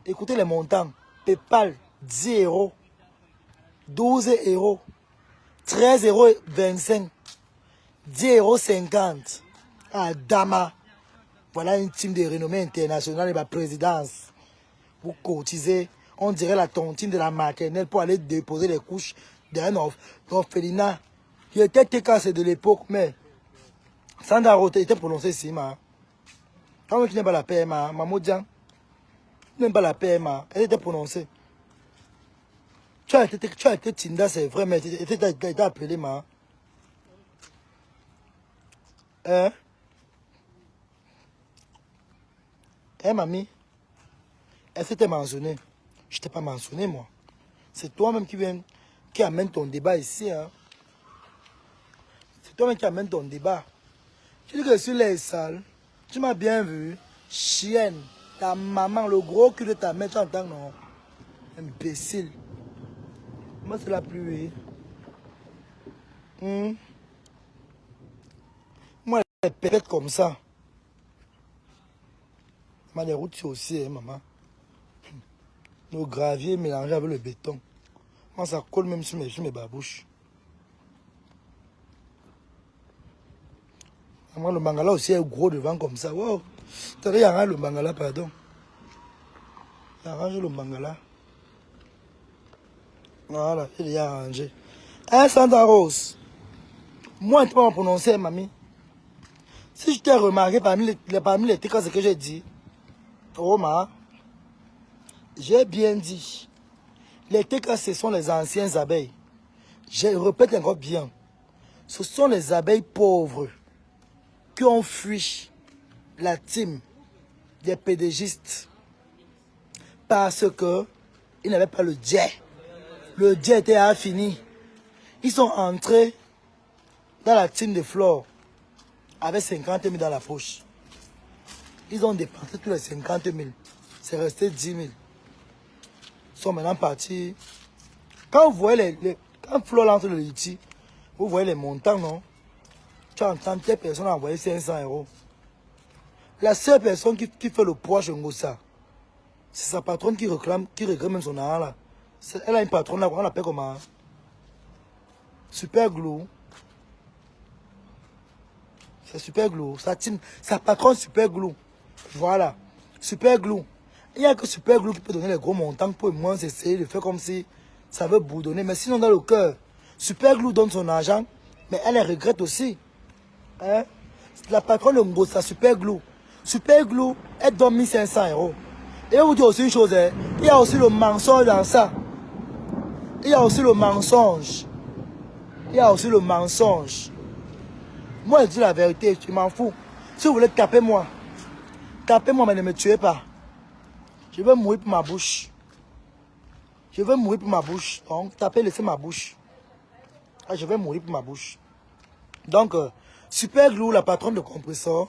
écoutez les montants. PayPal, 10 euros. 12 euros. 13 euros 25. 10 euros 50. Ah, Dama. Voilà une team de renommée internationale et ma présidence. Vous cotisez, on dirait la tontine de la maternelle pour aller déposer les couches d'un orphelinat. Il était TKC de l'époque, mais Sandra Rote était prononcé ici, ma. Quand tu n'aimes pas la PMA, Mamodian, tu n'aimes pas la PMA, elle était prononcée. Tu as été Tinda, c'est vrai, mais tu as été appelé, ma. Hein? Hein, mamie? Est-ce que tu t'es mentionné? Je ne t'ai pas mentionné, moi. C'est toi-même qui amène ton débat ici. Hein? C'est toi-même qui amène ton débat. Tu dis que sur les salles, tu m'as bien vu. Chienne, ta maman, le gros cul de ta mère, tu entends, non? Imbécile. Moi, c'est la pluie. Moi, elle est pète comme ça. Mais les routes, c'est aussi, hein, maman. Le gravier mélangé avec le béton. Moi, ça colle même sur mes babouches. Moi, le mangala aussi est gros devant comme ça. Wow. Tu as arrangé le mangala, pardon. Arrange le mangala. Voilà, il est arrangé. Hein, Sandra Rose? Moi, tu peux m'en prononcer, mamie. Si je t'ai remarqué parmi les TKC que j'ai dit, Roma, j'ai bien dit, les TKC sont les anciennes abeilles. Je répète encore bien, ce sont les abeilles pauvres qui ont fui la team des pédégistes parce que ils n'avaient pas le jet. Le jet était infini. Ils sont entrés dans la team de Flore avec 50 000 dans la poche. Ils ont dépensé tous les 50 000. C'est resté 10 000. Ils sont maintenant partis. Quand vous voyez quand Flore lance le liti, vous voyez les montants, non? Tu entends telle personne a envoyé 500 euros. La seule personne qui fait le poids chez Ngossa, c'est sa patronne qui réclame même son argent là. Elle a une patronne là, on l'appelle comment? Super Glue. C'est Super Glue. Sa patronne Super Glue. Voilà. Super Glue. Il n'y a que Super Glue qui peut donner les gros montants pour moins essayer de faire comme si ça veut bourdonner. Mais sinon, dans le cœur, Super Glue donne son argent, mais elle regrette aussi. Hein? La patronne de Ngossa, Super Glue. Super Glue, elle donne 1500 euros. Et je vous dis aussi une chose, hein? Il y a aussi le mensonge dans ça. Il y a aussi le mensonge. Il y a aussi le mensonge. Moi, je dis la vérité, je m'en fous. Si vous voulez taper moi, mais ne me tuez pas. Je veux mourir pour ma bouche. Je veux mourir pour ma bouche. Donc, tapez, laissez ma bouche. Ah, je vais mourir pour ma bouche. Donc, Super Glue, la patronne de compresseur,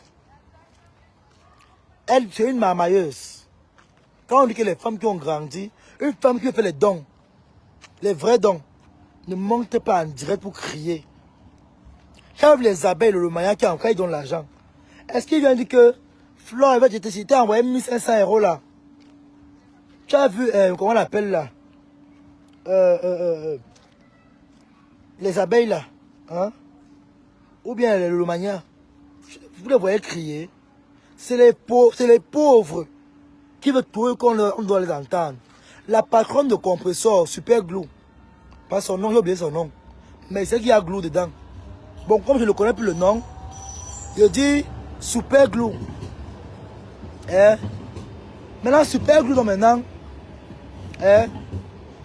elle, c'est une marmailleuse. Quand on dit que les femmes qui ont grandi, une femme qui fait les dons, les vrais dons, ne montez pas en direct pour crier. Quand les abeilles, le maillot qui encore ils donnent l'argent. Est-ce qu'il vient dire que Flore, elle va te envoyer 1500 euros là? Tu as vu, comment on l'appelle là? Les abeilles là, hein? Ou bien le Lomania. Vous les voyez crier. C'est les pauvres qui veulent trouver qu'on doit les entendre. La patronne de compresseur, Super Glue, pas son nom, j'ai oublié son nom, mais c'est qu'il y a Glue dedans. Bon, comme je ne connais plus le nom, je dis Super Glue. Hein? Maintenant, Super Glue, donc maintenant, hein?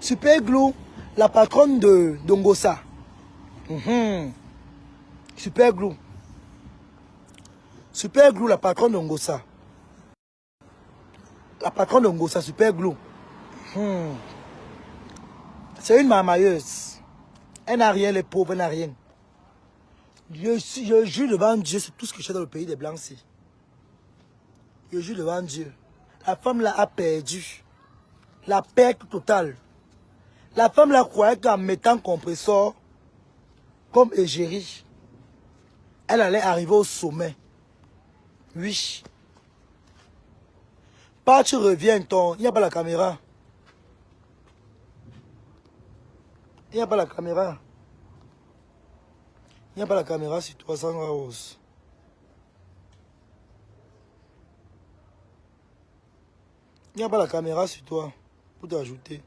Super Glue, la patronne de Ngossa. Super Glue. Super Glue, la patronne de Ngosa. La patronne de Ngosa, Super Glue. C'est une marmailleuse. Elle n'a rien, les pauvres, elle n'a rien. Je jure devant Dieu, c'est tout ce que j'ai dans le pays des Blancs. Je jure devant Dieu. La femme là a perdu. La perte totale. La femme là croyait qu'en mettant compresseur comme égérie, elle allait arriver au sommet. Oui. Pas tu reviens, ton. Il n'y a pas la caméra. Il n'y a pas la caméra. Il n'y a pas la caméra sur 300 roses. Il n'y a pas la caméra sur toi pour t'ajouter.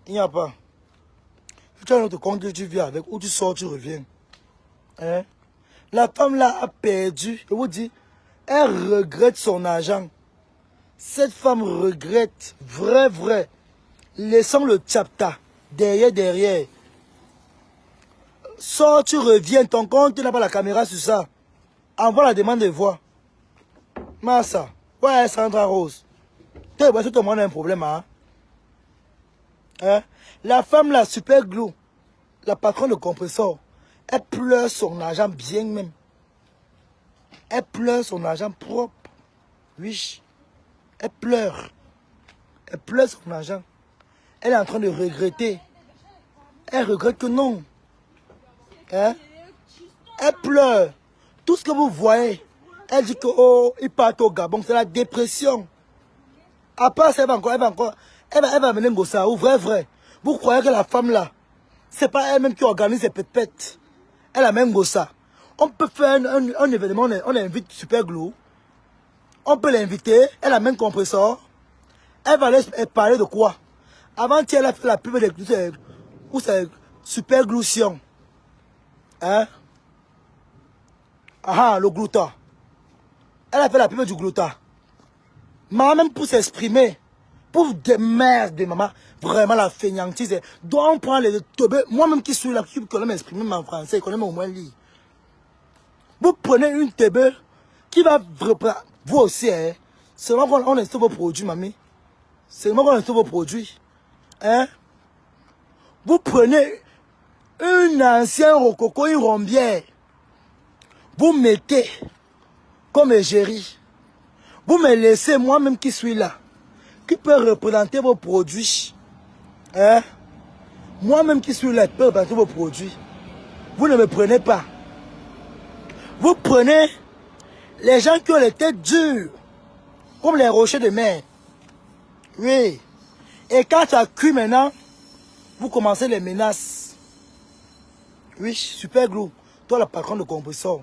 Il n'y a pas. Tu as un autre compte que tu viens avec, où tu sors, tu reviens. Hein? La femme là a perdu. Je vous dis, elle regrette son argent. Cette femme regrette, vrai. Laissons le tchapta derrière. Sors, tu reviens, ton compte, tu n'as pas la caméra sur ça. Envoie la demande de voix. Massa. Ouais, Sandra Rose. Tout le monde a un problème, hein? Hein? La femme là, Super Glue, la patronne de compresseur, elle pleure son argent bien même. Elle pleure son argent propre. Oui. Elle pleure. Elle pleure son argent. Elle est en train de regretter. Elle regrette que non. Hein? Elle pleure. Tout ce que vous voyez, elle dit que oh, il part au Gabon, c'est la dépression. Après, elle va venir Ngossa, ou vrai. Vous croyez que la femme là, c'est pas elle-même qui organise les pètes. Elle a même Ngossa. On peut faire un événement, on invite Super Glue. On peut l'inviter, elle a même compresseur. Elle va aller parler de quoi? Avant-hier, elle a fait la pub de où c'est Super Glution. Hein? Ah, le glouta. Elle a fait la pub du glouta. Maman, même pour s'exprimer, pour des merdes de maman, vraiment la feignantise. Donc on prend les teubés. Moi-même qui suis là, qui connais m'exprimer en français, qui connais au moins lire. Vous prenez une teubé qui va vous aussi, hein. C'est moi qu'on installe vos produits, mamie. C'est moi qu'on installe vos produits. Hein? Vous prenez une ancienne rococo, une rombière. Vous mettez comme égérie. Vous me laissez, moi-même qui suis là, qui peut représenter vos produits. Hein? Moi-même qui suis là, qui peut représenter vos produits. Vous ne me prenez pas. Vous prenez les gens qui ont les têtes dures, comme les rochers de mer. Oui. Et quand tu as cuit maintenant, vous commencez les menaces. Oui, Super Glue. Toi, la patronne de compresseur,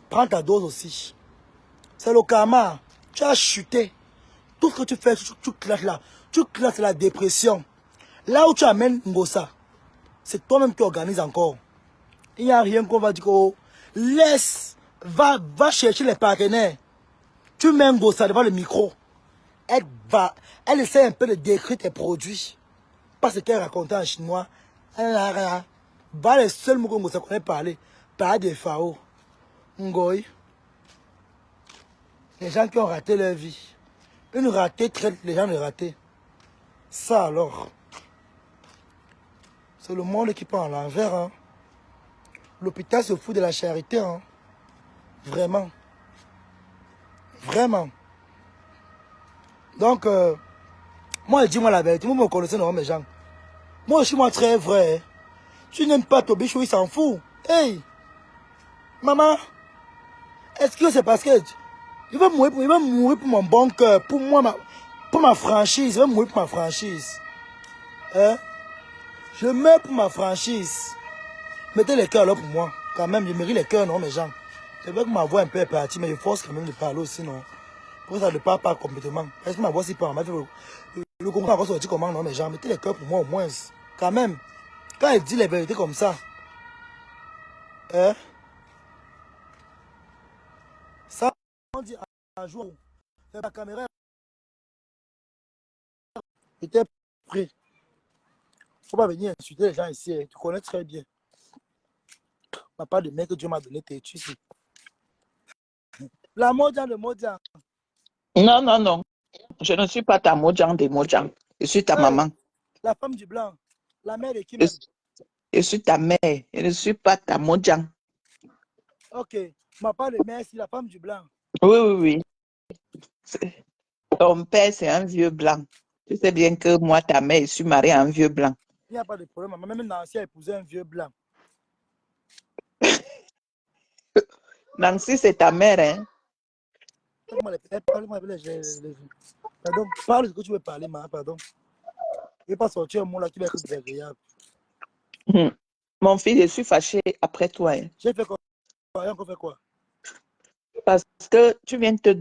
prends ta dose aussi. C'est le karma. Tu as chuté. Tout ce que tu fais, tu classes là. Tu classes la dépression. Là où tu amènes Ngossa, c'est toi-même qui organises encore. Il n'y a rien qu'on va dire. Oh, laisse, va chercher les partenaires. Tu mets Ngossa devant le micro. Elle essaie un peu de décrire tes produits. Pas ce qu'elle racontait en chinois. Va les seuls mots que Ngossa connaît parler. Parler des FAO. Ngoï. Les gens qui ont raté leur vie. Une ratée traite les gens de ratés. Ça alors. C'est le monde qui part à l'envers. Hein. L'hôpital se fout de la charité. Hein. Vraiment. Donc, moi, dis-moi la vérité. Vous me connaissez, non, mes gens. Moi, je suis très vrai. Hein. Tu n'aimes pas ton bichou, il s'en fout. Hey, maman, est-ce que c'est parce que il va mourir pour mon bon cœur, pour moi, pour ma franchise. Il va mourir pour ma franchise. Hein? Je meurs pour ma franchise. Mettez les cœurs là pour moi. Quand même, je mérite les cœurs, non, mes gens. C'est vrai que ma voix est un peu est partie, mais je force quand même de parler aussi, non. Pour ça, je ne parle pas complètement. Est-ce que ma voix s'y parle? Le comprend encore sorti comment, non, mes gens. Mettez les cœurs pour moi au moins. Quand même. Quand elle dit les vérités comme ça. Hein? Ça, on dit un jour. La caméra était pris. Faut pas venir insulter les gens ici. Tu connais très bien. Ma part de mec que Dieu m'a donné, t'es tu sais. La Mojang de Mojang. Non, non, non. Je ne suis pas ta Mojang des Mojang. Je suis ta maman. La femme du blanc. La mère de qui Je, même? je suis ta mère. Je ne suis pas ta Mojang. Ok. Ma part de mère, c'est la femme du blanc. Oui, oui, oui. Ton père, c'est un vieux blanc. Tu sais bien que moi, ta mère, je suis mariée à un vieux blanc. Il n'y a pas de problème. Même Nancy a épousé un vieux blanc. Nancy, c'est ta mère, hein? Pardon, parle ce que tu veux parler, ma, pardon. Je ne vais pas sortir un mot là qui va être désagréable. Mon fils, je suis fâchée après toi. Hein? J'ai fait quoi? Encore fait quoi? Parce que tu viens te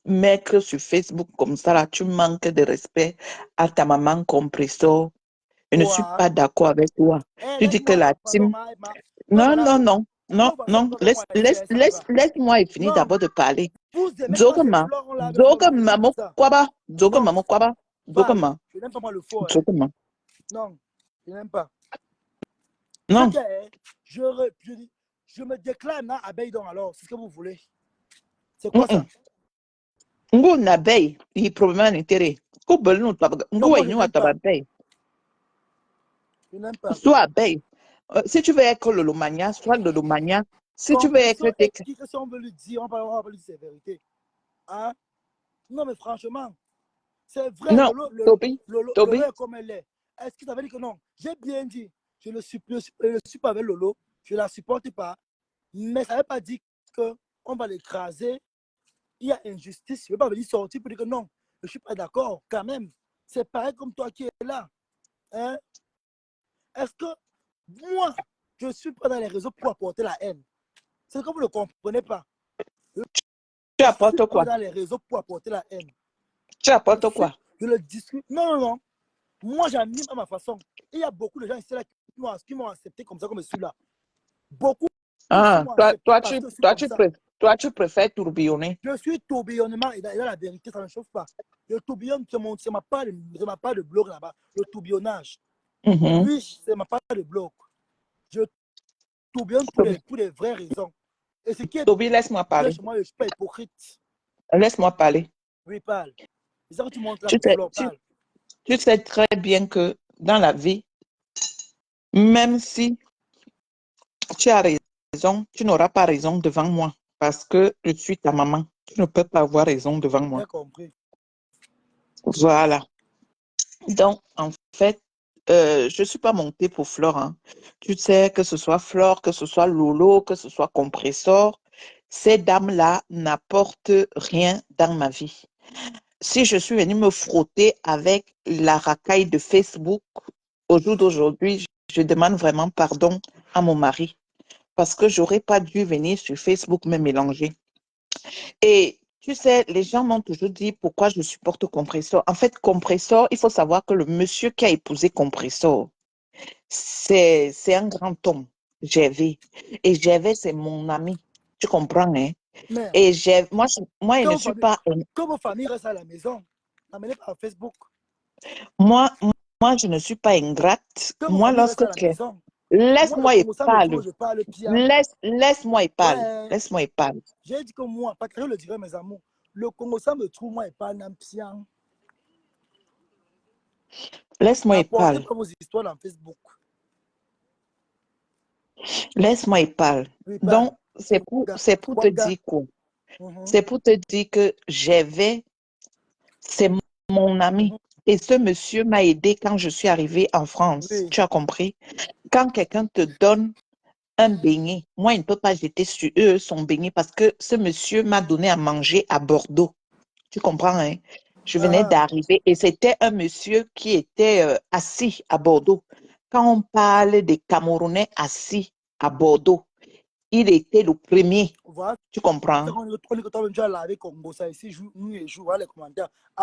mettre sur Facebook comme ça, là, tu manques de respect à ta maman Compresso. Je ne suis pas d'accord avec toi. Tu dis que Laisse-moi, la pardon, team. Non, non, non, non, non. ça va. Laisse-moi finir Non, d'abord de parler. vous aimez quand ces Zogama. fleurs là avec le lolo, Zogama comme ça. mokwaba. Zogama Non, mokwaba. parle. Zogama. Je n'aime pas moi le faux. Hein. Zogama. Non, je n'aime pas. Non. Ce que je me déclare na abeille donc alors, c'est ce que vous voulez. C'est quoi ça? Ngu n'abeille, il problème d'intérêt. Non, moi je Ngu n'aime pas. abeille. Je n'aime pas. Sois abeille. Si tu veux être lolomania, sois lolomania. Si tu veux être... Si on veut lui dire, on va lui dire ses vérités. Hein? Non, mais franchement, c'est vrai, Non, Toby, Lolo est comme elle est. Est-ce que ça veut dire que non? J'ai bien dit, je ne suis pas avec Lolo, je ne la supporte pas, mais ça ne veut pas dire qu'on va l'écraser. Il y a injustice, je ne veux pas venir sortir pour dire que non, je ne suis pas d'accord quand même. C'est pareil comme toi qui es là. Hein? Est-ce que moi, je ne suis pas dans les réseaux pour apporter la haine? C'est que vous ne comprenez pas. Tu apportes pas quoi? dans les réseaux pour apporter la haine. Tu apportes quoi? Je le discute. Non, non, non. Moi, j'anime à ma façon. Il y a beaucoup de gens ici là qui m'ont accepté comme ça, comme je suis là. Beaucoup. Ah, toi, tu préfères tourbillonner. Je suis tourbillonnement et dans la vérité, ça ne chauffe pas. Le tourbillon, c'est ma part de blog là-bas. Le tourbillonnage. Oui, c'est ma part de blog. Je tourbillonne pour les vraies raisons. Et ce qui est Toby, laisse-moi parler. chez moi, je ne suis pas hypocrite. Laisse-moi parler. Oui, parle. C'est ça que tu montres là pour Flore, parle. Tu sais très bien que dans la vie, même si tu as raison, tu n'auras pas raison devant moi parce que je suis ta maman. Tu ne peux pas avoir raison devant moi. J'ai compris. Voilà. Donc, en fait, je ne suis pas montée pour Flore. Hein. Tu sais, que ce soit Flore, que ce soit Lolo, que ce soit Compressor, ces dames-là n'apportent rien dans ma vie. Si je suis venue me frotter avec la racaille de Facebook au jour d'aujourd'hui, je demande vraiment pardon à mon mari parce que j'aurais pas dû venir sur Facebook me mélanger. Et tu sais, les gens m'ont toujours dit pourquoi je supporte Compressor. En fait, Compressor, il faut savoir que le monsieur qui a épousé Compressor, c'est un grand homme, Gervais. Et Gervais, c'est mon ami. Tu comprends, hein? Mais, et moi, je ne suis pas... Quand vos familles restent à la maison, n'amenez pas à Facebook. Moi, je ne suis pas ingrate. Quand moi, lorsque tu... Laisse-moi y parler. Laisse-moi y parler. Ouais. Laisse-moi y parler. J'ai dit que moi, parce que je le dirais, mes amours, le Congo, ça me trouve, moi, et pas un pian. Laisse-moi y parler. N'apportez pas vos histoires dans Facebook. Laisse-moi y parler. Oui, donc, c'est pour te dire quoi? C'est pour te dire que c'est mon ami. Et ce monsieur m'a aidé quand je suis arrivée en France. Oui. Tu as compris? Quand quelqu'un te donne un beignet, moi, il ne peut pas jeter sur eux son beignet parce que ce monsieur m'a donné à manger à Bordeaux. Tu comprends, hein? Je venais d'arriver et c'était un monsieur qui était assis à Bordeaux. Quand on parle des Camerounais assis à Bordeaux, il était le premier. Voilà. Tu comprends?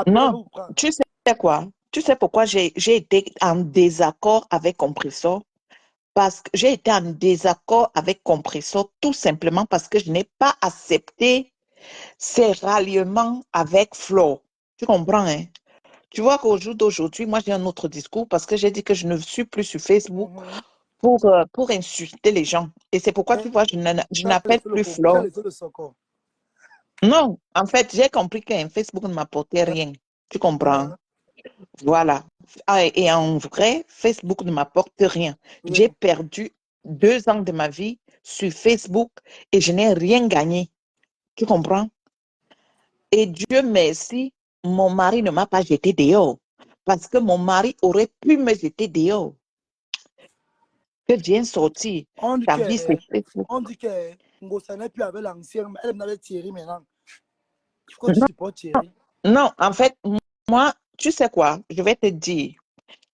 Non, tu sais quoi? Tu sais pourquoi j'ai été en désaccord avec Compressor? Parce que j'ai été en désaccord avec Compressor tout simplement parce que je n'ai pas accepté ces ralliements avec Flore. Tu comprends, hein? Tu vois qu'au jour d'aujourd'hui, moi j'ai un autre discours parce que j'ai dit que je ne suis plus sur Facebook pour insulter les gens. Et c'est pourquoi, tu vois, je Tu as n'appelle laissé le plus coco, tu as Flore. laissé le soco. Non, en fait, j'ai compris qu'un Facebook ne m'apportait rien. Tu comprends? Voilà. Ah, et en vrai, Facebook ne m'apporte rien. Oui. J'ai perdu 2 ans de ma vie sur Facebook et je n'ai rien gagné. Tu comprends? Et Dieu merci, mon mari ne m'a pas jeté dehors. Parce que mon mari aurait pu me jeter dehors. Que viens sortir. Ta vie, c'est Facebook. On dit que Ngosa n'est plus avec l'ancien, mais elle avait Thierry maintenant. Pourquoi tu Non, supportes Thierry? non, en fait, moi, tu sais quoi? Je vais te dire.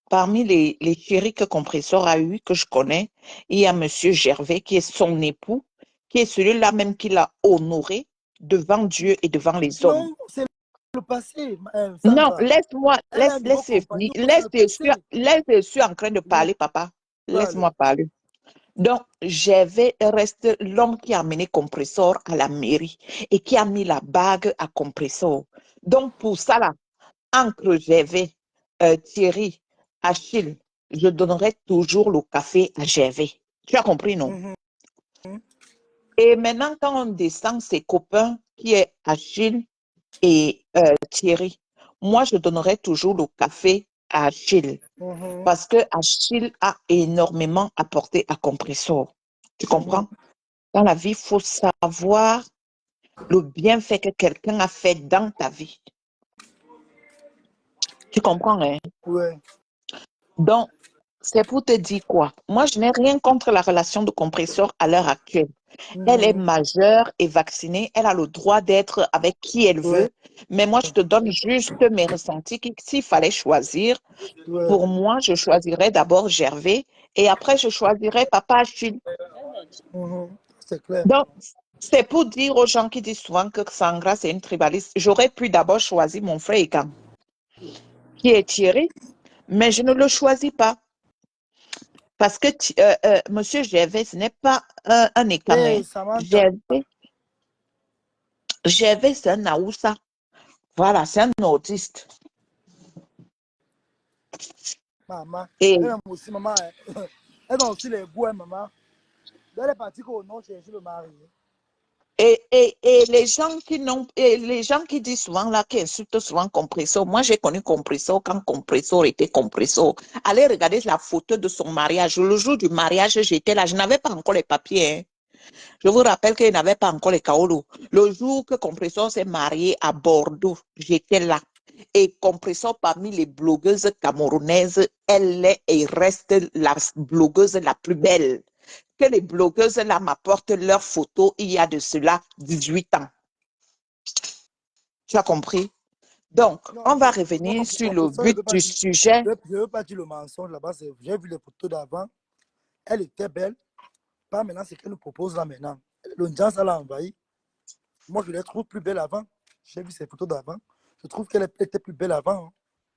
Parmi les chéris que Compressor a eu, que je connais, il y a Monsieur Gervais, qui est son époux, qui est celui-là même qui l'a honoré devant Dieu et devant les hommes. Non, c'est le passé, Non, Sandra. laisse-moi, Elle a un nouveau laisse finir. compagnon, c'est le passé. Laisse, je suis en train de Oui, parler, papa. parle. Laisse-moi parler. Donc, Gervais reste l'homme qui a amené Compressor à la mairie et qui a mis la bague à Compressor. Donc, pour ça, là, entre Gervais, Thierry, Achille, je donnerai toujours le café à Gervais. Tu as compris, non? Mhm. Et maintenant, quand on descend ses copains, qui est Achille et Thierry, moi, je donnerai toujours le café à Achille Mhm. parce que Achille a énormément apporté à Compressor. Tu Mhm. comprends? Dans la vie, il faut savoir le bienfait que quelqu'un a fait dans ta vie. Tu comprends, hein? Ouais. Donc, c'est pour te dire quoi? Moi, je n'ai rien contre la relation de compresseur à l'heure actuelle. Elle est Mhm. majeure et vaccinée. Elle a le droit d'être avec qui elle Ouais. veut. Mais moi, je te donne juste mes ressentis. S'il fallait choisir, Ouais. pour moi, je choisirais d'abord Gervais et après, je choisirais Papa Achille. Mhm. C'est clair. Donc, c'est pour dire aux gens qui disent souvent que Sangra, c'est une tribaliste. J'aurais pu d'abord choisir mon frère Egan, qui est Thierry, mais je ne le choisis pas. Parce que Monsieur Gervais, ce n'est pas un écan, hein. Hey, Samantha. Gervais, c'est un Aoussa. Voilà, c'est un autiste. Maman. Elle Et, aime aussi, maman. Elle a aussi les goûts, hein, maman. Elle est partie au nom chercher le mari. et les gens qui n'ont, et les gens qui disent souvent là, qui insultent souvent Compresso, moi j'ai connu Compresso quand Compresso était Compresso. Allez regarder la photo de son mariage. Le jour du mariage, j'étais là, je n'avais pas encore les papiers, hein. Je vous rappelle qu'il n'avait pas encore les Kaolo. Le jour que Compressor s'est marié à Bordeaux, j'étais là. Et Compressor, parmi les blogueuses camerounaises, elle est et reste la blogueuse la plus belle. Que les blogueuses là m'apportent leurs photos il y a de cela 18 ans. Tu as compris? Donc, Non, on va non, revenir sur le compresseur, je ne but veux pas du dire. sujet. Je veux pas dire le mensonge là-bas. J'ai vu les photos d'avant. Elle était belle. Pas maintenant, c'est qu'elle nous propose là maintenant. Le Ndian, ça l'a envahi. Moi, je la trouve plus belle avant. J'ai vu ses photos d'avant. Je trouve qu'elle était plus belle avant, hein.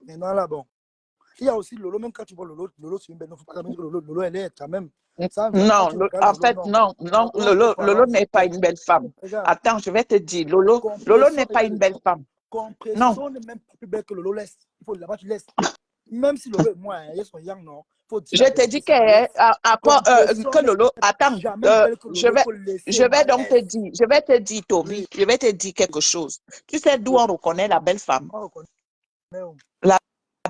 Maintenant, là, bon. Il y a aussi Lolo, même quand tu vois Lolo, Lolo, c'est une belle. Il ne faut pas quand même dire que Lolo, elle est quand même. Sandra, quand Non, tu regardes en Lolo, fait, non. non, non, Lolo, il faut Lolo avoir n'est pas respect. une belle femme. Regarde, Attends, je vais te dire, Lolo n'est pas Regarde, une belle femme. Non. compression n'est même pas plus belle que Lolo laisse. Il faut là-bas, tu laisses. Même si Lolo et moi, hein, ils sont young, non. Il faut dire Je la te vérité, dis c'est malaise. Compression que n'est Lolo, attends, jamais belle que je Lolo. Il vais, faut laisser je vais donc te malaise. dire, je vais te dire, Oui, Toby, je vais te dire quelque chose. Tu sais d'où oui. on reconnaît la belle femme? On reconnaît. La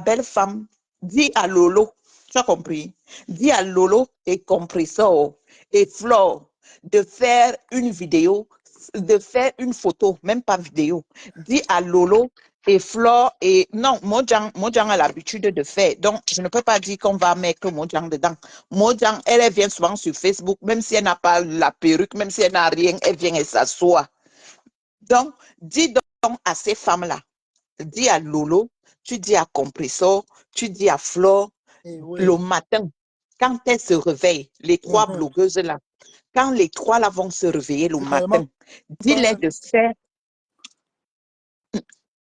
belle femme dit à Lolo, tu as compris? Dit à Lolo et Compressor et Flore de faire une vidéo, de faire une photo, même pas vidéo. Dit à Lolo et Flore et non, Mojang a l'habitude de faire. Donc, je ne peux pas dire qu'on va mettre Mojang dedans. Mojang, elle vient souvent sur Facebook, même si elle n'a pas la perruque, même si elle n'a rien, elle vient et s'assoit. Donc, dis donc à ces femmes-là, dis à Lolo, tu dis à Compressor, tu dis à Flore, Et le oui. matin, quand elles se réveillent, les trois Mhm. blogueuses-là, quand les trois là vont se réveiller le C'est carrément matin, dis-les pas. de faire.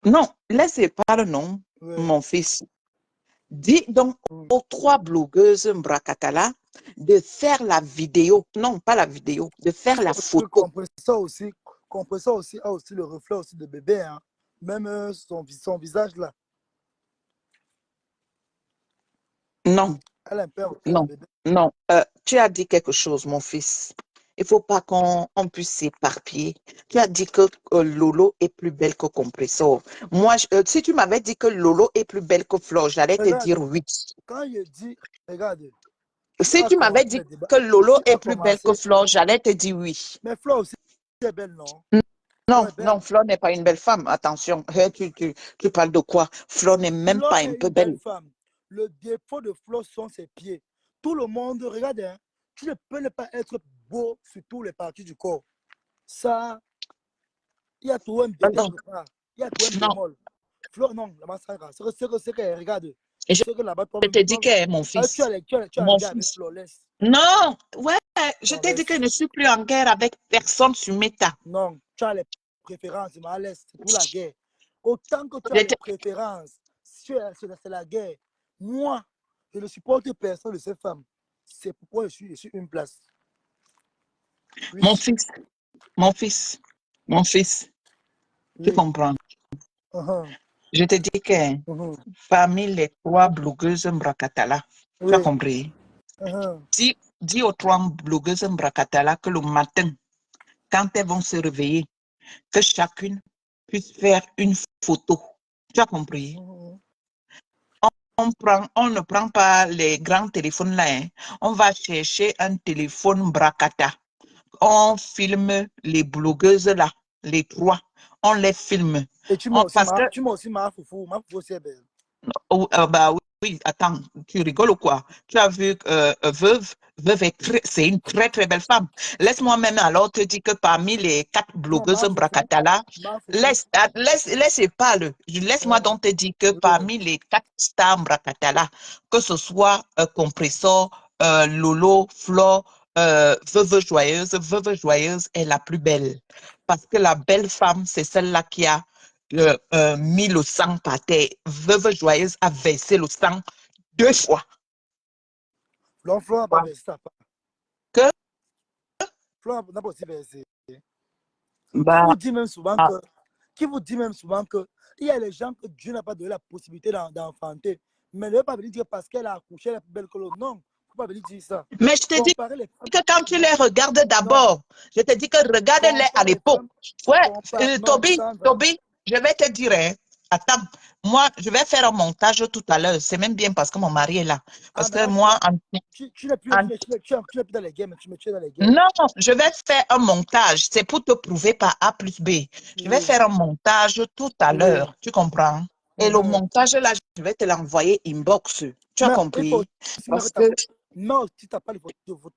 Non, laissez pas le nom, Ouais. mon fils. Dis donc Mhm. aux trois blogueuses Mbrakatala de faire la vidéo, non, pas la vidéo, de faire la Le photo. compresseur aussi a aussi le reflet aussi de bébé, hein. Même son visage là. Non. Elle a un père aussi, la Non, bébé. non. Tu as dit quelque chose, mon fils. Il faut pas qu'on puisse s'éparpiller. Tu as dit que Lolo est plus belle que Compressor. Moi, si tu m'avais dit que Lolo est plus belle que Flo, j'allais te dire Regarde, oui. quand il dit, regarde, qui Si a tu m'avais commencé dit le débat? que Lolo Qui est a plus belle que commencé? Flo, j'allais te dire oui. Mais Flo aussi est belle, non? Flo Non, est belle. non, Flo n'est pas une belle femme. Attention, tu parles de quoi? Flo n'est même Flo pas un est peu une belle belle. femme. Le défaut de Flo sont ses pieds. Tout le monde, regarde, hein, tu ne peux ne pas être beau sur toutes les parties du corps. Ça, il y a tout un bémol Non, quelque part. Il y a tout un non. bémol. Flo, non, la massacre. C'est que, regarde, Et c'est que là-bas, je toi-même, te dis que mon tu as, fils, tu as mon regardé avec fils. Flawless. Non, ouais, je t'ai dit que Flawless. je ne suis plus en guerre avec personne sur Meta. Non, tu as les préférences, mais à l'Est, c'est tout la guerre. Autant que tu Je as les te- préférences, c'est la guerre. Moi, je ne supporte personne de ces femmes. C'est pourquoi je suis une place. Oui, Mon fils, mon fils, mon fils, tu oui. comprends. Uh-huh, Je te dis que uh-huh. parmi les trois blogueuses Mbrakatala, tu as Oui. compris. Uh-huh. Dis aux trois blogueuses Mbrakatala que le matin, quand elles vont se réveiller, que chacune puisse faire une photo. Tu as compris? Uh-huh. On ne prend pas les grands téléphones là, hein. On va chercher un téléphone Brakata. On filme les blogueuses là, les trois. On les filme. Et Parce que tu m'as aussi ma foufou. Ma foufou aussi est belle. oh, bah oui, oui, attends, tu rigoles ou quoi? Tu as vu Veuve c'est une très très belle femme. Laisse-moi même alors te dire que parmi les quatre Non, blogueuses Bracatala, ma foufou. laisse parle. Laisse-moi Uh, donc te dire que oui. parmi les quatre stars Bracatala, que ce soit Compressor, Lolo, Flo, Veuve Joyeuse est la plus belle. Parce que la belle femme, c'est celle-là qui a mis le sang par terre. Veuve Joyeuse a versé le sang 2 fois. L'enfant n'a pas Voilà. versé sa part. Que, Flo n'a pas aussi versé. Qui bah, vous dit même souvent que, qui vous dit même souvent que il y a les gens que Dieu n'a pas donné la possibilité d'enfanter. Mais ne veut pas venir dire parce qu'elle a accouché, elle est plus belle que l'autre. Non, il ne faut pas venir dire ça. mais je te dis Comparer les femmes. que quand tu les Non, regardes non. d'abord, je te dis que regarde-les à Compare les l'époque. femmes. Ouais, Compare. Non, Toby, Sandra. Toby, je vais te dire, hein, attends, moi, je vais faire un montage tout à l'heure. C'est même bien parce que mon mari est là. Ah, Parce mais que là, moi, tu n'es plus, en tu n'es plus dans les games, tu me tues dans les games. non, je vais faire un montage. C'est pour te prouver par A plus B. Je vais Oui, faire un montage tout à oui. l'heure. Tu comprends? Et le Mhm. montage, là, je vais te l'envoyer inbox. Tu as Mais il faut compris? aussi mettre Parce ta que, photo. Non, si tu n'as pas de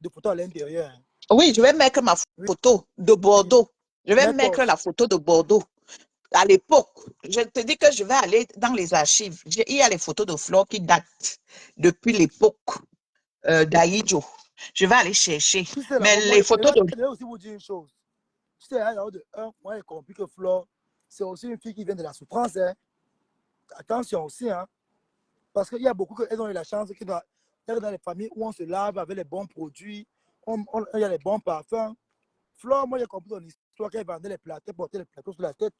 photos à l'intérieur. Hein. oui, je vais mettre ma Oui, photo de oui. Bordeaux. Je vais mettre Métos. la photo de Bordeaux. À l'époque, je te dis que je vais aller dans les archives. Il y a les photos de Flore qui datent depuis l'époque d'Aïdjo. Je vais aller chercher. Tu sais, Mais là-bas, moi, les photos de... je vais aussi vous dire une chose. Tu sais, là, de un, moi, j'ai compris que Flore, c'est aussi une fille qui vient de la souffrance. Hein. Attention aussi, hein. Parce qu'il y a beaucoup qui ont eu la chance que dans les familles où on se lave avec les bons produits, il y a les bons parfums. Flore, moi, j'ai compris son histoire qu'elle vendait les plateaux, portait les plateaux sur la tête.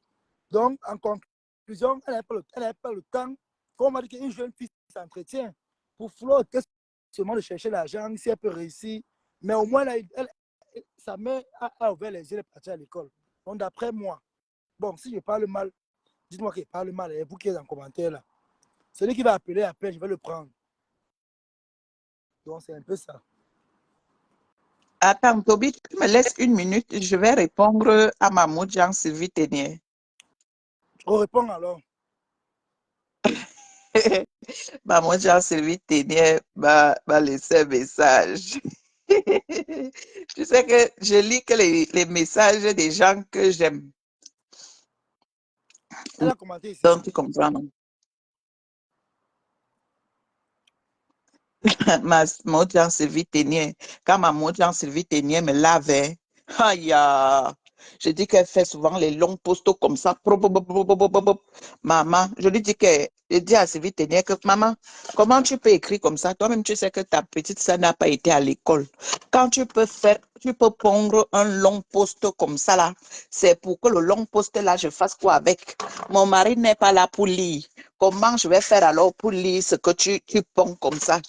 Donc, en conclusion, elle n'avait pas le temps. Comme on m'a dit qu'une jeune fille s'entretient. Pour Flo, seulement de chercher l'argent, si elle peut réussir. Mais au moins, là, sa mère a ouvert les yeux, elle est partie à l'école. Donc, d'après moi, bon, si je parle mal, dites-moi qu'il parle mal. Et vous qui êtes en commentaire là, celui qui va appeler après, je vais le prendre. Donc, c'est un peu ça. Attends, Toby, tu me laisses une minute, je vais répondre à Mahmoud Jean Sylvie Ténier. Je réponds alors. Mahmoud Jean Sylvie Ténier m'a laissé un message. Tu sais que je lis que les messages des gens que j'aime. Elle a commenté ici. Donc, tu comprends, non? Mahmoud Jean Sylvie Ténier. Quand Mahmoud Jean Sylvie Ténier me lave, hein, aïe, je dis qu'elle fait souvent les longs postos comme ça. Maman, je lui dis que, je dis à Sylvie Ténier que, maman, comment tu peux écrire comme ça? Toi-même, tu sais que ta petite sœur n'a pas été à l'école. Quand tu peux pondre un long post comme ça là, c'est pour que le long post là, je fasse quoi avec? Mon mari n'est pas là pour lire. comment je vais faire alors pour lire ce que tu ponds comme ça?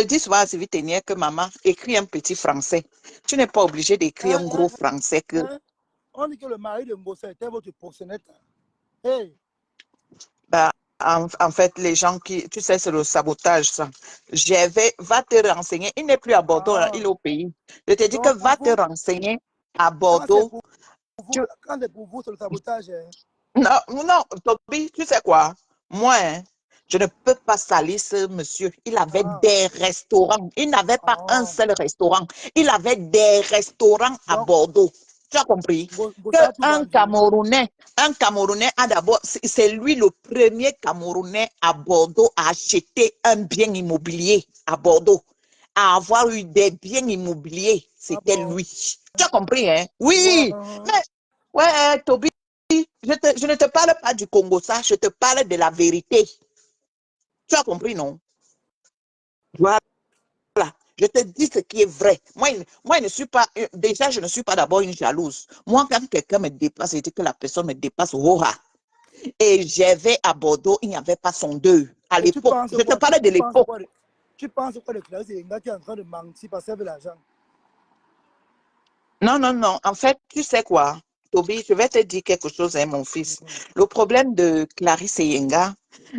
Dis souvent à Sylvie Ténière que maman, écris un petit français. Tu n'es pas obligé d'écrire Hein, un hein, gros français que... hein. On dit que le mari de Ngosa était votre proxénète. Hey, Bah, en fait, les gens qui... Tu sais, c'est le sabotage, ça. Va te renseigner. Il n'est plus à Bordeaux, hein, il est ah. au pays. Je te dis que Donc pour va te vous, renseigner à quand c'est Bordeaux. pour vous, quand c'est pour vous, c'est le sabotage. Hein. Non, non, Toby, tu sais quoi? Moi, hein, je ne peux pas salir ce monsieur. Il avait Ah, des restaurants. Il n'avait pas un ah. seul restaurant. Il avait des restaurants à Donc, Bordeaux. Tu as compris? Ngosa a tout Qu'un vendu. Camerounais a d'abord, c'est lui le premier Camerounais à Bordeaux à acheter un bien immobilier à Bordeaux, à avoir eu des biens immobiliers. Ah C'était bon? lui. Tu as compris, hein? Oui. Ouais. Mais, ouais, Toby. Je ne te parle pas du Congo, ça, je te parle de la vérité. Tu as compris, non? Voilà. Je te dis ce qui est vrai. Moi, je ne suis pas, déjà, je ne suis pas d'abord une jalouse. Moi, quand quelqu'un me dépasse, je dis que la personne me dépasse. Oh, ah. Et j'avais à Bordeaux, il n'y avait pas son deux. À Et tu l'époque, penses je te quoi? parle de l'époque. Tu penses quoi de Clarisse Enga qui est en train de mentir parce qu'elle veut l'argent? Non, non, non. En fait, tu sais quoi, Toby, je vais te dire quelque chose, hein, mon fils. Mhm. Le problème de Clarisse Yenga,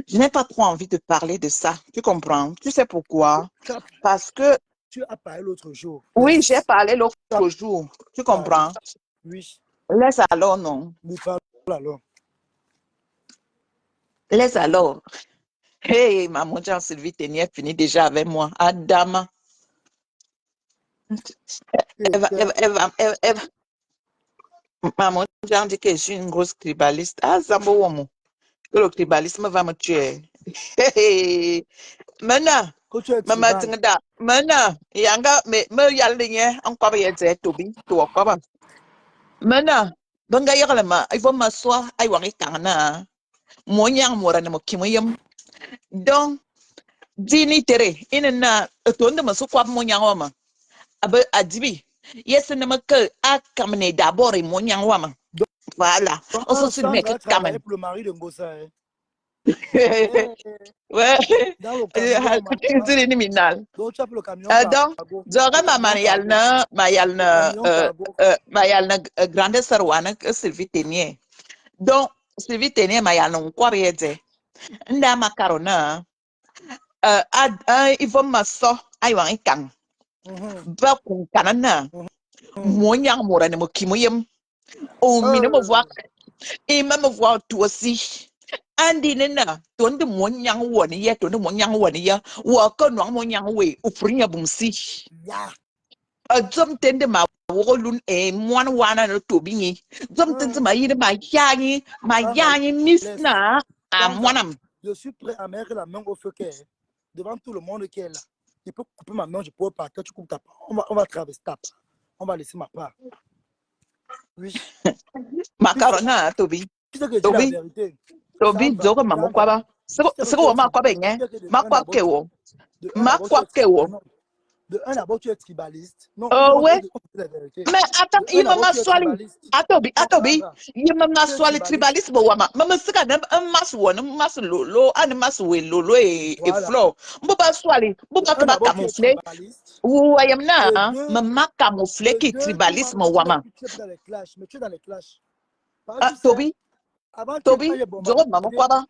je n'ai pas trop envie de parler de ça. Tu comprends? Tu sais pourquoi? Tu as, Parce que tu as parlé l'autre jour. oui, j'ai parlé l'autre Tu as jour. Tu parlé. comprends? Oui, Laisse alors, non. lui parle alors. Laisse alors. Hey, maman Jean Sylvie Ténière finit déjà avec moi. Adama. Elle va. Maman Jean dit que je suis une grosse tribaliste. Ah, Zambo Womo. Que le tribalisme va me tuer. Hey, Mana. Que tu es Mama tribal. Tingda. Mana. Yanga, me yalinye. Encore bien, c'est Toby. Toi, quoi. Mana. Benga yakalama. Il faut m'asseoir. Aïe, wari kana. Monyang mora ne mo kimoyem. Donc, dini tere. Ina na. Tonde masu kwa monyang wama. Abe adibi. Yes, ne me que a kamene d'abord et monyang wama. Donc, Voilà. On se dit, mec, Sandra a travaillé kamen. pour le mari de Ngosa. Hein. Eh, Ouais. dans le camion, C'est criminal. donc tu as pris le camion Donc, cargo. Zora Le camion cargo. Le camion cargo. ma yalna grande sarwana Sylvie Ténier. Donc, Sylvie Ténier ma yalna quoi riede. Nda macarona il faut ma so ay wa ikang. Mhm, Ba kun kanana mhm. mo nyang mora ne mo kimoyem. O mi ne me voir et même me voir toi aussi. Andi nena tonde mo nyang woni ya tonde mo nyang woni ya wa ko no mo nyang we ufrinya bumsi. Yeah. Dom tende ma wolun e mwan wana no tobinyi. Dom tende Hein. ma yide ma Sandra, yanyi miss laisse. na a Sandra, mwanam. je suis prêt à mettre la main au feu qu'elle est, devant tout le monde qui est là. Je peux couper ma main, je peux partir, tu coupes ta part. On va traverser ta part. On va laisser ma part. Oui. Puisque, Makarona tobi. puisque je dis la Tobi. vérité, Tobi Sandra, zogo mamu Sandra, kwaba. puisque Sego tu es ma kwabe tribaliste, nye. puisque de Ma un d'abord kwabke tu es, wo. de un Ma d'abord tu es, kwabke wo. non, de un d'abord tu es tribaliste. Non, Oh ouais. on se dit la vérité. Mais attends, De un il d'abord m'a tu es swali. tribaliste. Atobi, Non, Sandra, il m'a tu es swali tribaliste. tribalisme wama. Mama sika na mas wona mas lolo, an mas we lolo e Voilà. flow. Mboba swali, De mboba un kaba d'abord tu es camoufler. tribaliste. Wayam De na, deux, mama camoufler de qui deux, tu m'as tribalisme dit wama. que tu es dans les clashs, mais tu es dans les clashs. Parce que Ah, tu sais, Tobi, quand Tobi, il est zogo mamu bombardé, kwaba.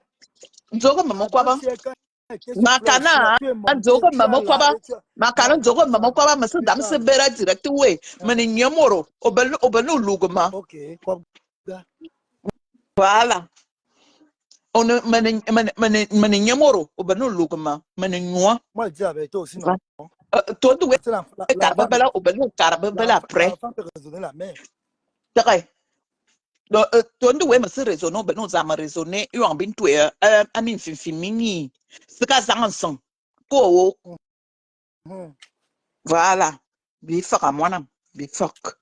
Zogo mamu kwaba. avant-hier, quand il était sur fleur ici, là, Makana, tu es monté, zogo tu as mamu kwaba. lavé, tu as... Makana Non, zogo mamu Sandra, kwaba, masu lui dam se parle. bera direct way. Hein? Mani nyamoro, obelu luguma. Ok, quoi? Voilà. On mani nyamoro, obelu luguma. Mani nyua. Moi, je dis la vérité aussi, non. Todo we Parce que carbabela, obelu carbabela après. l'enfant peut raisonner la mère. Très. Tondo we masi raisonner, obelu zama raisonner, yu ambin tuye, anin finfimini. Sika zangan ko. Mhm. Voilà. Bifak à moi, bifak.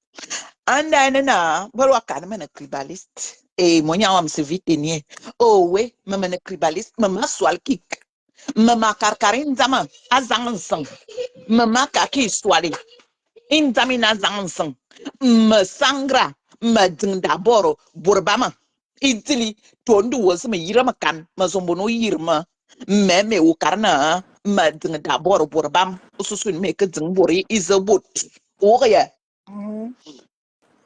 Anda na barwa kana mena tribalist. E monya wam se vitenie. Oh we, mama na tribalist, mama swal kik. Mama karkarin zama azangan sang. Mama kaki swali. Inzami na zangan sang. Me sangra, me ding daboro burbama. Itili, tondu was me yirama kan, mazombono yirma, me ukarna, ma ding dabor borbam, ususun make a dingbori is a boot. Oh, yeah.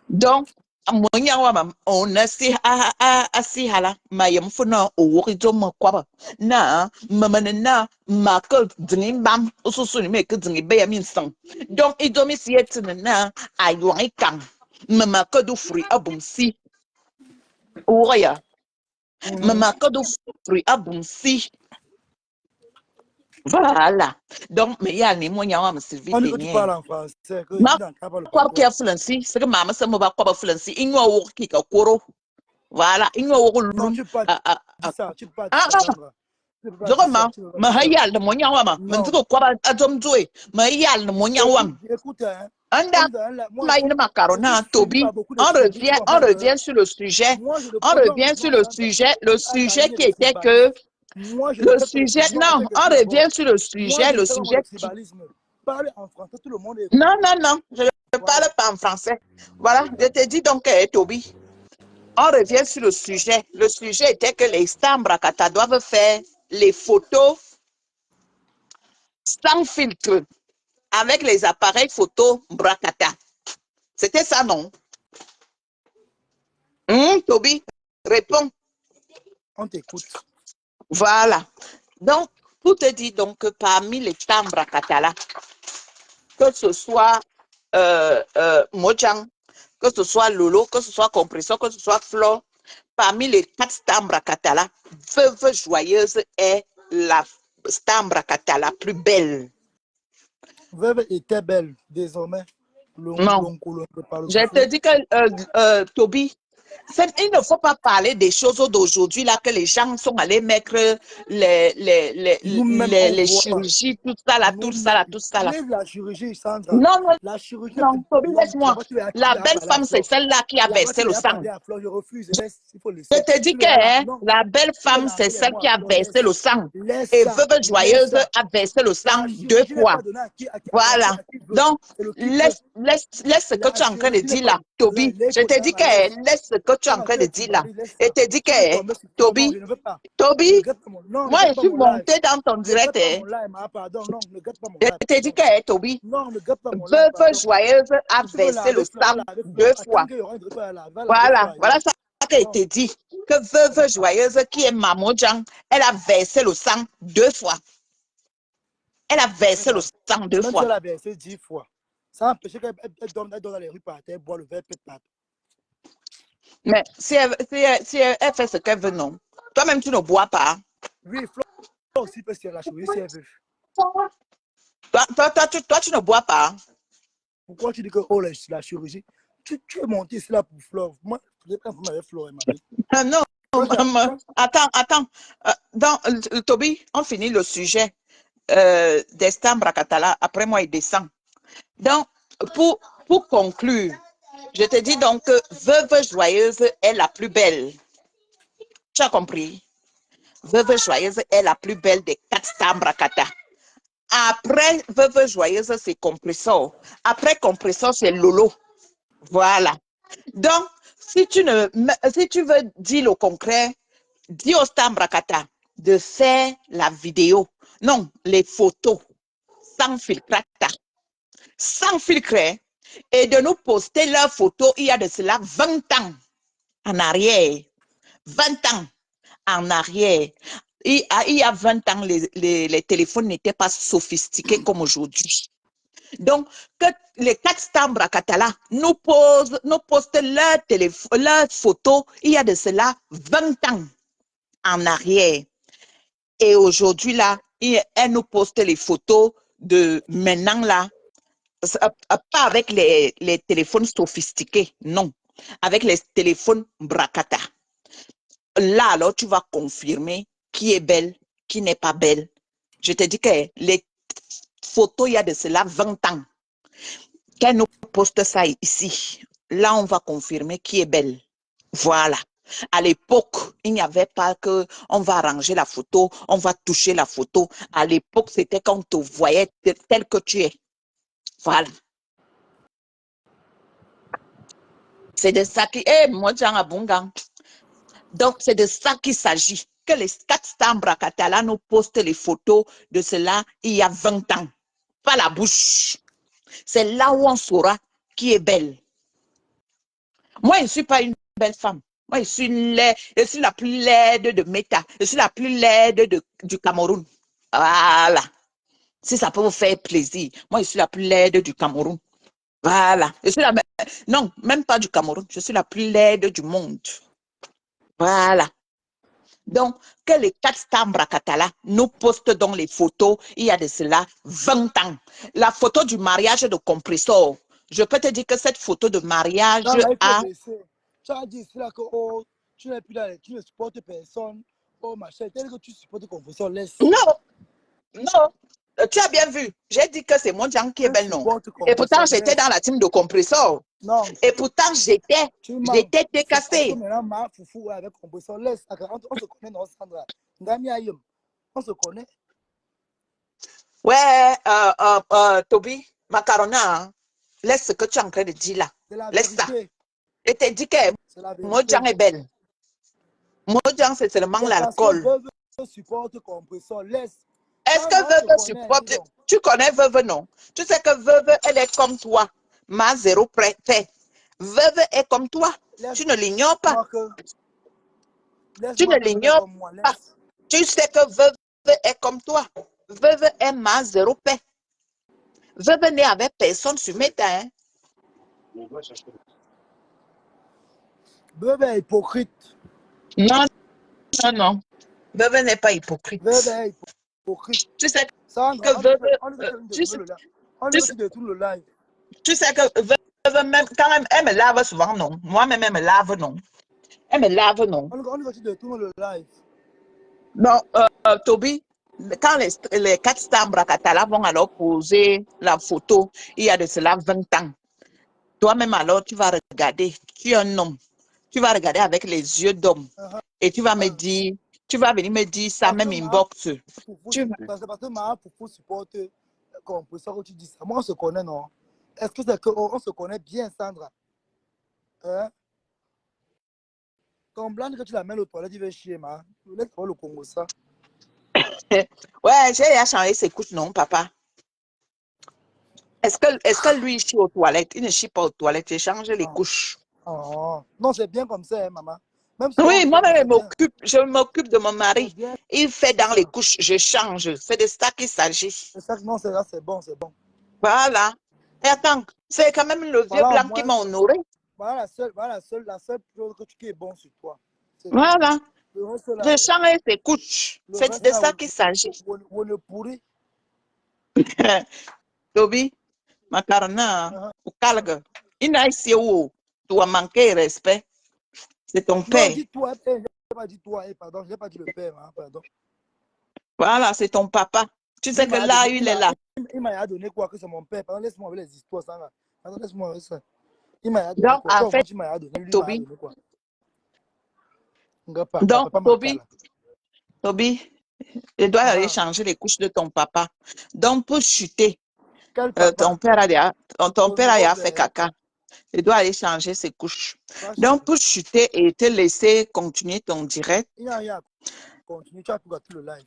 Donc, monyawama, on a si a si hala, mayam funa, or jom quaba. Na, mamana, markle, dingbam, ususun make a ding bear mean song. Donc, it domiciate na, I like come. Mama do free abum si. Oh, yeah. Mama do free abum si. Voilà. Donc, mais il y a les moyens de Sylvie On dit que tu Ténier. parles en français, que Ma tu n'entends pas le quoi patois. qu'il fluency, c'est que maman se m'a quoi fluency. Il n'y a aucun qui a koro. Voilà. Il n'y a aucun Non, lum. tu peux pas dire ça, tu peux pas dire Ah, ça, Sandra. Tu peux pas dire ça, vraiment. tu peux pas Ma dire ça. hayal de moyen wama. Man Non. tuko quoi adam joy. Ma hayal de moyen Écoute, wam. écoute, hein, Anda. on est dans Ma moi, yine je suis macarona, suivi Toby. par beaucoup de On tribus, tu revient, on comprends que revient sur le sujet. moi, je ne On peux non, revient sur non, le Sandra, sujet. Le sujet Anne-Caroline est qui de était tribalisme. que Moi, je ne le fais pas de sujet, tribalisme. Moi, en non, fait, on tout d'abord, revient sur le moi, sujet. je ne Le fais pas moi sujet le qui, tribalisme. Parle en français, tout le monde non, écoute. non, non, je ne Voilà. parle pas en français. Voilà, je te dis donc, Toby, on revient sur le sujet. Le sujet était que les Stambrakata doivent faire les photos sans filtre avec les appareils photo Bracata. C'était ça, non? Toby, réponds. On t'écoute. Voilà. Donc, pour te dire donc que parmi les Stambrakata là, que ce soit Mojang, que ce soit Lolo, que ce soit Compressor, que ce soit Flore, parmi les 4 Stambrakata là, Veuve Joyeuse est la Stambrakata la plus belle. Veuve était belle, désormais. Non. L'oncle ne parle Je plus te faux. dis que, Toby, il ne faut pas parler des choses d'aujourd'hui là que les gens sont allés mettre Nous-mêmes, on les voit. chirurgies, tout ça là, tout ça Nous-mêmes. là, tout ça là. Laisse la chirurgie, Sandra. Non, non, La chirurgie, non, Toby, non, laisse-moi. là-bas, La tu vas belle parler à femme, c'est Flore. celle-là qui a Là-bas, versé tu le vas sang. parler à Flore. Je refuse. Laisse, il faut Je laisser. te dis Tu que veux là, hein, non. la belle Tu veux femme, c'est lancer les celle mots qui à a Flore. versé le Laisse. sang. Laisse Et ça. Veuve Laisse Joyeuse ça. a versé le sang La 2 chirurgie n'est fois. pas donnée Voilà. à qui veut. Donc, C'est le qui peut. laisse ce que tu La es en train de chirurgie n'est dire pas là, donnée. Toby. Je L'écoute, te dis Sandra, laisse. que laisse ce que tu es en Sandra, train tu de es dire là. tribaliste, laisse Et ça. te dis Tu veux que, tomber sur... Non, non, Toby, je ne veux pas. Ne Toby, gâte pas mon... Non, ne moi, gâte je pas suis mon live. montée dans ton Ne direct. gâte pas Hein. mon live. Ah, pardon, non, ne gâte pas mon Je live, te dis pardon. que, Toby, Non, ne gâte pas mon live, Veuve pardon. Joyeuse a Si tu veux versé le laver Flore, va sang laver Flore. 2 Attends fois. qu'il y aura un truc à laver. Va laver Flore Voilà, voilà ailleurs. ça qu'il Non, te dit. Que Veuve Joyeuse, qui est Maman Djang, elle a versé le sang 2 fois. Elle a versé le regarde. sang 2 Même si fois. elle a versé 10 fois, ça empêche qu'elle donne dans les rues par terre, boire le verre pète partout. Mais si elle fait ce qu'elle veut, non. Toi-même, tu ne bois pas. Oui, Flore aussi peut se la chirurgie si elle veut. Toi, tu ne bois pas. Pourquoi tu dis que oh, la chirurgie? Tu es monté ici là pour Flore. Moi, je n'ai pas un avec Flore, ma vie. Non, Regarde, attends. Toby, on finit le sujet d'Estam Bracatala. Après moi, il descend. Donc, pour conclure, je te dis donc que Veuve Joyeuse est la plus belle. Tu as compris? Veuve Joyeuse est la plus belle des 4 Stambrakata. Après Veuve Joyeuse, c'est Compressor. Après Compressor, c'est Lolo. Voilà. Donc, si tu veux dire le concret, dis au Stambrakata de faire la vidéo. Non, les photos sans filtrata, sans filtre, et de nous poster leurs photos il y a de cela 20 ans en arrière. 20 ans en arrière. Il y a 20 ans, les téléphones n'étaient pas sophistiqués comme aujourd'hui. Donc, que les 4 Stambrakata nous postent leurs photos il y a de cela 20 ans en arrière. Et aujourd'hui, là, elle nous poste les photos de maintenant, là, pas avec les téléphones sophistiqués, non. Avec les téléphones Brakata. Là, alors, tu vas confirmer qui est belle, qui n'est pas belle. Je te dis que les photos, il y a de cela 20 ans. Qu'elle nous poste ça ici. Là, on va confirmer qui est belle. Voilà. À l'époque, il n'y avait pas que on va arranger la photo, on va toucher la photo. À l'époque, c'était quand on te voyait tel que tu es. Voilà. C'est de ça qui est, moi, Jean Abunga. Donc, c'est de ça qu'il s'agit. Que les 4 stars Bracatala nous postent les photos de cela il y a 20 ans. Pas la bouche. C'est là où on saura qui est belle. Moi, je ne suis pas une belle femme. Moi, je suis la plus laide de Meta. Je suis la plus laide du Cameroun. Voilà. Si ça peut vous faire plaisir. Moi, je suis la plus laide du Cameroun. Voilà. Non, même pas du Cameroun. Je suis la plus laide du monde. Voilà. Donc, que les 4 stars Bracatala nous postent dans les photos, il y a de cela 20 ans. La photo du mariage de Compressor. Je peux te dire que cette photo de mariage Non, là, il faut a... baisser. Tu as dit là que oh, tu n'es plus là, tu ne supportes personne. Oh, machin, tel que tu supportes Compressor, laisse. Non, non. Tu as bien vu. J'ai dit que c'est mon Jean qui est Tu belle, non. supportes Et pourtant, Compressor, j'étais dans laisse. la team de Compressor. Non, Et pourtant, tu mens. j'étais C'est parce que décassée. maintenant, ma foufou avec Compressor, laisse. On se connaît, non, Sandra. Ngami Ayum. On se connaît. Ouais, Toby, Macarona, hein. Laisse ce que tu es en train de dire là. C'est la Laisse ça. vérité. Et te dis que C'est la Mojang vérité. est belle. Mojang, c'est seulement C'est parce que l'alcool. Veuve supporte Compressor, laisse. Est-ce que Sandra, on se Veuve connaît, dis supporte? donc. Tu connais Veuve, non? Tu sais que Veuve, elle est comme toi. Ma zéro paix. Veuve est comme toi. Tu ne l'ignores pas. Tu ne Laisse-moi que Veuve est l'ignores comme moi, pas. laisse. Tu sais que Veuve est comme toi. Veuve est ma zéro paix. Veuve n'est avec personne sur mes temps. Hein. Veuve est hypocrite. Non, non, non. Veuve n'est pas hypocrite. Veuve est hypocrite. Tu sais Sandra, que Veuve, on dit que tu tu détournes sais, le live. On dit tu que sais, tu détournes le live. tu sais que Veuve, même, quand elle me lave souvent, non. Moi-même, elle me lave, non. Elle me lave, non. On dit que tu détournes le live. Non, Toby, quand les 4 stars Bracatala vont alors poser la photo, il y a de cela 20 ans. Toi-même alors, tu vas regarder, tu es un homme, tu vas regarder avec les yeux d'homme et tu vas me dire, tu vas venir me dire ça même inbox. Tu vas... C'est parce que ma Foufou supporte Compressor que tu dis ça. Moi, on se connaît, non? Est-ce que c'est qu'on se connaît bien, Sandra? Hein? Ton blanc que tu l'amènes aux toilettes, il veut chier, ma. Laisse voir le Congo, ça. Ouais, j'ai changé ses couches, non, papa. Est-ce que lui, il chie aux toilettes? Il ne chie pas aux toilettes, il change les couches. Oh. Non, c'est bien comme ça, hein, maman. Même si Oui, on moi-même, c'est bien. je m'occupe de mon C'est mari. bien. Il fait dans Ça. les couches, je change. C'est de ça qu'il s'agit. C'est ça, non, c'est là, c'est bon, c'est bon. Voilà. Et attends, c'est quand même le vieux Voilà, blanc qui moi, m'a honoré. voilà la seule chose qui est bon sur toi. Voilà. Le reste là, Je change ses couches. le C'est reste de là, ça qu'il s'agit. on le pourrit. Toby, Macarona, ou Calgue, il n'a ici où tu as manqué respect. C'est ton Non, père. dis-toi, je n'ai pas dit toi, pardon, je n'ai pas dit le père, hein, pardon. Voilà, c'est ton papa. Tu sais que là, il est là. Il m'a donné quoi que c'est mon père. Pardon, laisse-moi avec les histoires, ça va. Pardon, laisse-moi avec ça. Il m'a donné Donc, quoi? en Toi, fait, tu m'as donné, lui, il m'a Toby, donné quoi? donc, Papa m'a Toby, calé. Toby, je dois aller changer les couches de ton papa. Donc, pour chuter, Quel papa? ton père a Honorable, déjà fait caca. Je dois aller changer ses couches. va Donc, chuter. pour chuter et te laisser continuer ton direct, Il n'y a rien à continuer, tu as tout gâté le live.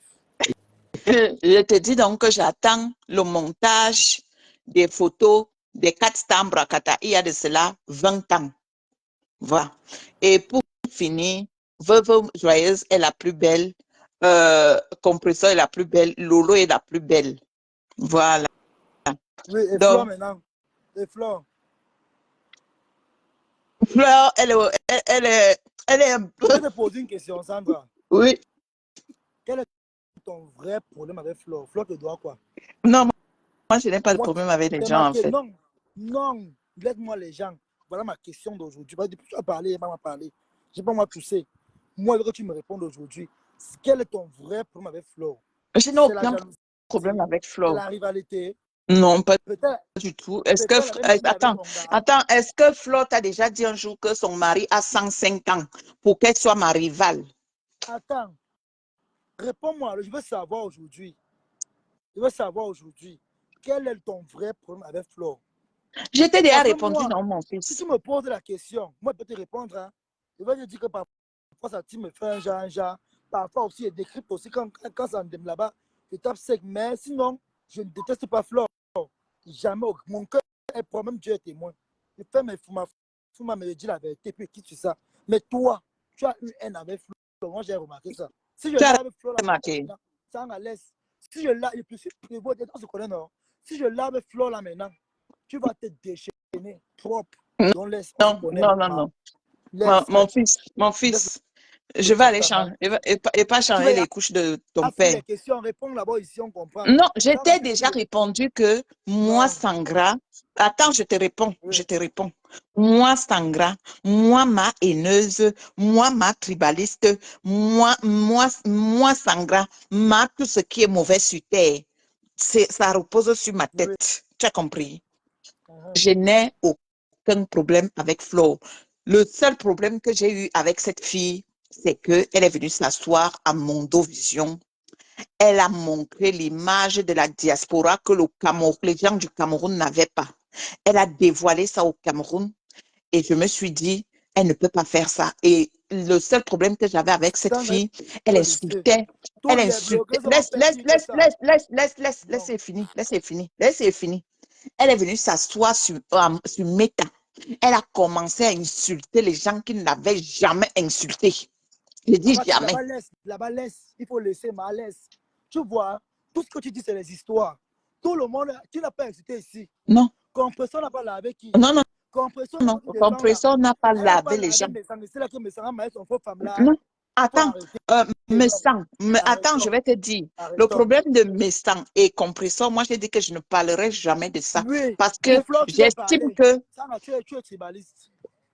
je te dis donc que j'attends le montage des photos des 4 stars Bracata. Il y a de cela 20 ans. Voilà. Et pour finir, Veuve Joyeuse est la plus belle. Compresseur est la plus belle. Lolo est la plus belle. Voilà. Oui, et Flore Donc, maintenant. Et Flore. Fleur, elle est un Je peu. vais te poser une question, Sandra. Oui. Quel est ton vrai problème avec Flore? Flore te doit quoi? Non, moi, je n'ai pas de Moi, problème avec les c'est gens, en marqué. fait. Non, non, laisse-moi les gens. Voilà ma question d'aujourd'hui. Depuis que tu as parlé, il m'a parlé. Je n'ai pas moi toussé. Moi, je veux que tu me répondes aujourd'hui. Quel est ton vrai problème avec Flore? Je n'ai C'est la aucun jalousie, problème avec c'est Fleur. la rivalité. Non, pas Peut-être du tout. Est-ce que, peut-être la même vie avec attends, ton gars. est-ce que Flo t'a déjà dit un jour que son mari a 105 ans pour qu'elle soit ma rivale? Attends, réponds-moi. Je veux savoir aujourd'hui. Je veux savoir aujourd'hui. Quel est ton vrai problème avec Flore? Je t'ai déjà Parce que répondu moi, non, mon si fils. tu me poses la question, moi, je peux te répondre. Hein. Je vais te dire que par parfois ça me fait un genre. Parfois aussi, je décrypte aussi quand ça me donne là-bas, je tape sec. Mais sinon, je ne déteste pas Flore. Jamais. Mon cœur est propre, même Dieu est témoin. Je fais mes Fouma me dit la vérité, puis quitte sur ça. Mais toi, tu as eu haine avec Flore. Moi, j'ai remarqué ça. Si je Tu as lave Flore, remarqué. ça en laisse. Si je lave, je peux suis prévôt, on se connaît, non? Si je lave Flore là maintenant, tu vas te déchaîner propre. Donc laisse, on se Non, connaît. non, non, non. Laisse, Mon laisse fils, le je vais petit aller gamin. changer, et pas Tu changer vas les couches de ton assurer père. les questions, réponds là-bas ici, on comprend. Non, Ça va j'étais faire déjà le... répondu que moi, Non, Sangra, attends, je te réponds, oui, je te réponds. Moi, Sangra, moi, ma haineuse, moi, ma tribaliste, moi, Sangra, ma tout ce qui est mauvais sur terre, ça repose sur ma oui. tête. Tu as compris? Uh-huh. Je n'ai aucun problème avec Flo. Le seul problème que j'ai eu avec cette fille, c'est qu'elle est venue s'asseoir à Mondovision. Elle a montré l'image de la diaspora que les gens du Cameroun n'avaient pas. Elle a dévoilé ça au Cameroun et je me suis dit, elle ne peut pas faire ça. Et le seul problème que j'avais avec cette Sandra, fille, il elle faut le laisser. insultait. Tous Elle les insultait. blogueurs ont fait pire que ça. Non. Laissez finir, laissez finir, laissez finir. Elle est venue s'asseoir sur Meta. Elle a commencé à insulter les gens qui ne l'avaient jamais insulté. Je dis jamais. Là-bas, laisse. Il faut laisser, mais laisse. Tu vois, tout ce que tu dis, c'est les histoires. Tout le monde, tu n'as pas incité ici. Non, Compression n'a pas lavé qui? non, non, Compression non. qui défend là. Compresseur n'a pas Elle n'a pas lavé les lavé, gens. mais c'est là que mes sangs m'a son faux femme là. Non. Il faut Attends, arrêter. me Non, sens. Attends, je arrêtons. vais te dire. Le Arrêtons. problème de mes sangs et compresseur, moi, j'ai dit que je ne parlerai jamais de ça. Oui, Parce que pour Flo, tu dois j'estime parler. que. Ça, tu es tribaliste.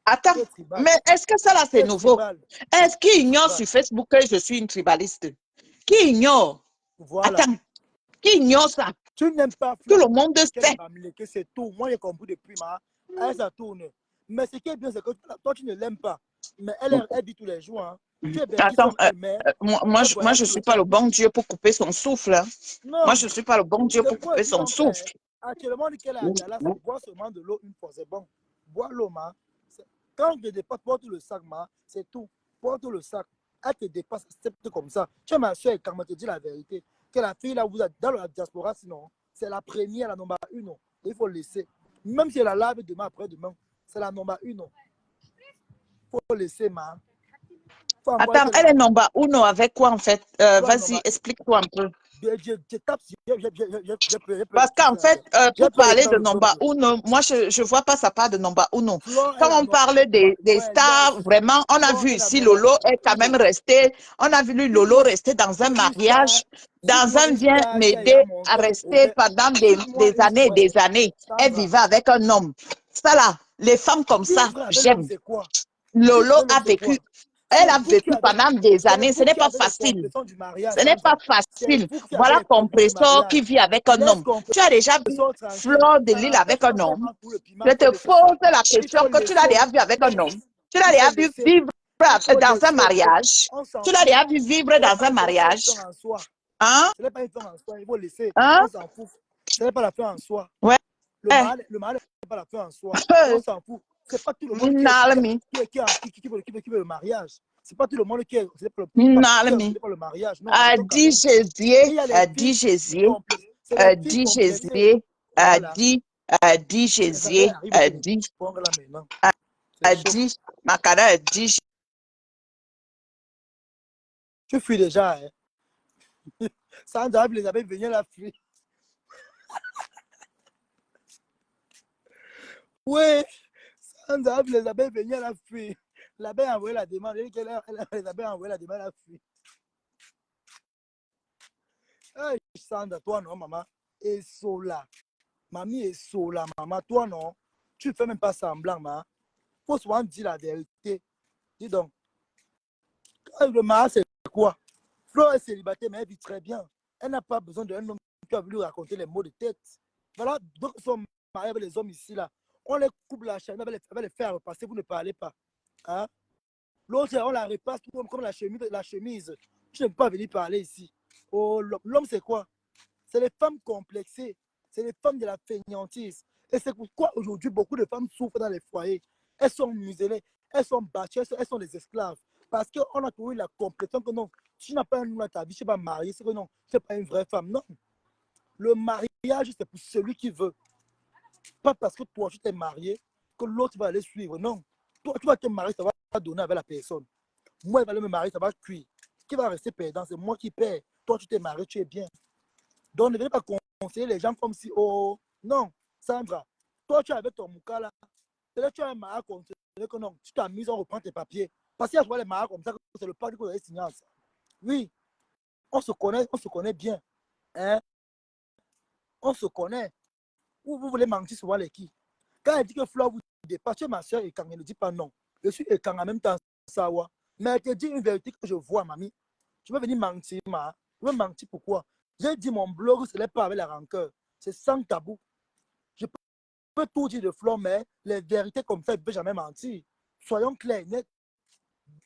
Attends, Tu es tribal. mais est-ce que ça là, Tu c'est es nouveau? tribal. Est-ce Tu es qu'il ignore tribal. sur Facebook que je suis une tribaliste? Qui ignore? Voilà. Attends, qui ignore ça? Tu n'aimes pas Tout Flo le monde parce qu'elle est sait. bamilée, que c'est tout. Moi, j'ai compris depuis elle, ça tourne. Mais ce qui est bien, c'est que toi, tu ne l'aimes pas. Mais elle dit tous les jours. Hein. Tu es bêtise Attends, comme elle, mais elle moi, voyage je ne tout le suis pas temps. le bon Dieu pour couper son souffle. Hein. Moi, Non, je ne suis pas le bon Dieu c'est pour pour et couper puis son donc, souffle. actuellement, on dit qu'elle est à Dallas, elle boit seulement de l'eau une fois, c'est bon. Bois l'eau, ma. Quand je dépasse, porte le sac, ma, c'est tout. Porte le sac. Elle te dépasse, accepte comme ça. Tu es ma soeur, quand je te dis la vérité, que la fille là, vous êtes dans la diaspora, sinon, c'est la première, la number 1. Il faut laisser. Même si elle la lave demain, après-demain, c'est la number 1. Il faut laisser, ma. Faut envoyer Attends, que elle la. est number uno avec quoi en fait? Toi, Vas-y, number. explique-toi un peu. Je tape, j'ai peur Parce qu'en d'écrire ça. fait, J'ai pour peur parler d'écrire de le code. number uno, moi, je ne vois pas ça part de number uno. Flo, elle Quand a on parle des ouais, stars, laisse. vraiment, on a Flo vu est la ici number Lolo est quand même uno. resté, on a vu Lolo Cite-moi rester dans un mariage, cite-moi dans un une bien star qui a m'aider déjà à monté un rester projet. pendant Cite-moi des une années et ouais, des années. Elle Sandra. vivait avec un homme. Ça là, les femmes comme ça, Vivre avec l'homme, j'aime. c'est quoi? Lolo Vivre avec l'homme, a c'est vécu, quoi? elle C'est a vous qui vécu avez pendant des c'est années. Ce vous n'est qui pas avez les facile. compressions du mariage, Ce n'est pas Sandra. C'est facile. vous qui avez Voilà les compressions du compresseur mariage. qui vit avec un Laisse homme. Tu as déjà vu compression tranquille. Fleur de Ça Lille n'empêche avec un pas qu'elle homme? mange pour le piment, Je il faut te laisser ça. pose la Il faut question que tu l'as laisser. déjà vu avec un homme. Laisse. Tu l'as Il faut déjà vu laisser. vivre Il faut dans un laisser. mariage. On s'en Tu l'as fout. déjà vu vivre Ce n'est dans pas un une mariage. fin en soi. Hein? Ce n'est pas une fin en soi. Il faut laisser. Hein? On s'en fout. Ce n'est pas la fin en soi. Ouais. Le mal n'est pas la fin en soi. On s'en fout. C'est pas tout le monde Nalmi. qui veut le mariage. C'est pas tout le monde qui est Nalmi. obsédé par le mariage. Non, A arrêtons quand dit même. Jésus, Il y a les a filles dit Jésus, complexées. C'est les a filles dit complexées. Jésus, Voilà. a dit Ça va Jésus, arriver que les prendre là maintenant. C'est a chaud. dit, Makara a dit. Tu fuis déjà. Hein? Sandra Elisabeth venir la fuir. Oui. Sandra Elisabeth venir la fuir. L'abbé a envoyé la demande. Elisabeth a envoyé la demande à la fuir. Hey, Sandra, toi non, maman. Et Sola. Mamie est Sola, maman. Toi non. Tu ne fais même pas semblant, maman. Il faut souvent dire la vérité. Dis donc. Le mariage, c'est quoi? Flo est célibataire, mais elle vit très bien. Elle n'a pas besoin d'un homme qui a voulu raconter les mots de tête. Voilà, donc ils sont mariés avec les hommes ici, là. On les coupe la chaîne, on va les faire repasser, vous ne parlez pas. Hein? L'autre, on la repasse comme la chemise. Tu ne peux pas venir parler ici. Oh, l'homme, c'est quoi? C'est les femmes complexées. C'est les femmes de la fainéantise. Et c'est pourquoi aujourd'hui, beaucoup de femmes souffrent dans les foyers. Elles sont muselées, elles sont battues, elles sont des esclaves. Parce qu'on a trouvé la compréhension que non, tu n'as pas un homme dans ta vie, tu n'es pas marié, c'est que non, tu n'es pas une vraie femme. Non. Le mariage, c'est pour celui qui veut. Pas parce que toi, tu t'es marié, que l'autre va aller suivre. Non. Toi, tu vas te marier, ça va donner avec la personne. Moi, il va aller me marier, ça va cuire. Qui va rester perdant? C'est moi qui perds. Toi, tu t'es marié, tu es bien. Donc, ne venez pas conseiller les gens comme si, oh, non, Sandra, toi, tu es avec ton mouka là. Peut-être tu as un mariage considéré que non, tu t'amuses, on reprend tes papiers. Parce qu'il y a les mariages comme ça, c'est le pas du coup de signer ça. Oui, on se connaît bien. Hein? On se connaît. Vous voulez mentir souvent les qui? Quand elle dit que Flore vous dépasse, tu es ma soeur et quand elle ne dit pas non. Je suis et quand en même temps, ça va. Mais elle te dit une vérité que je vois, mamie. Tu veux venir mentir, ma. Tu veux mentir pourquoi? J'ai dit mon blog, ce n'est pas avec la rancœur. C'est sans tabou. Je peux tout dire de Flore, mais les vérités comme ça, je ne peux jamais mentir. Soyons clairs, nets.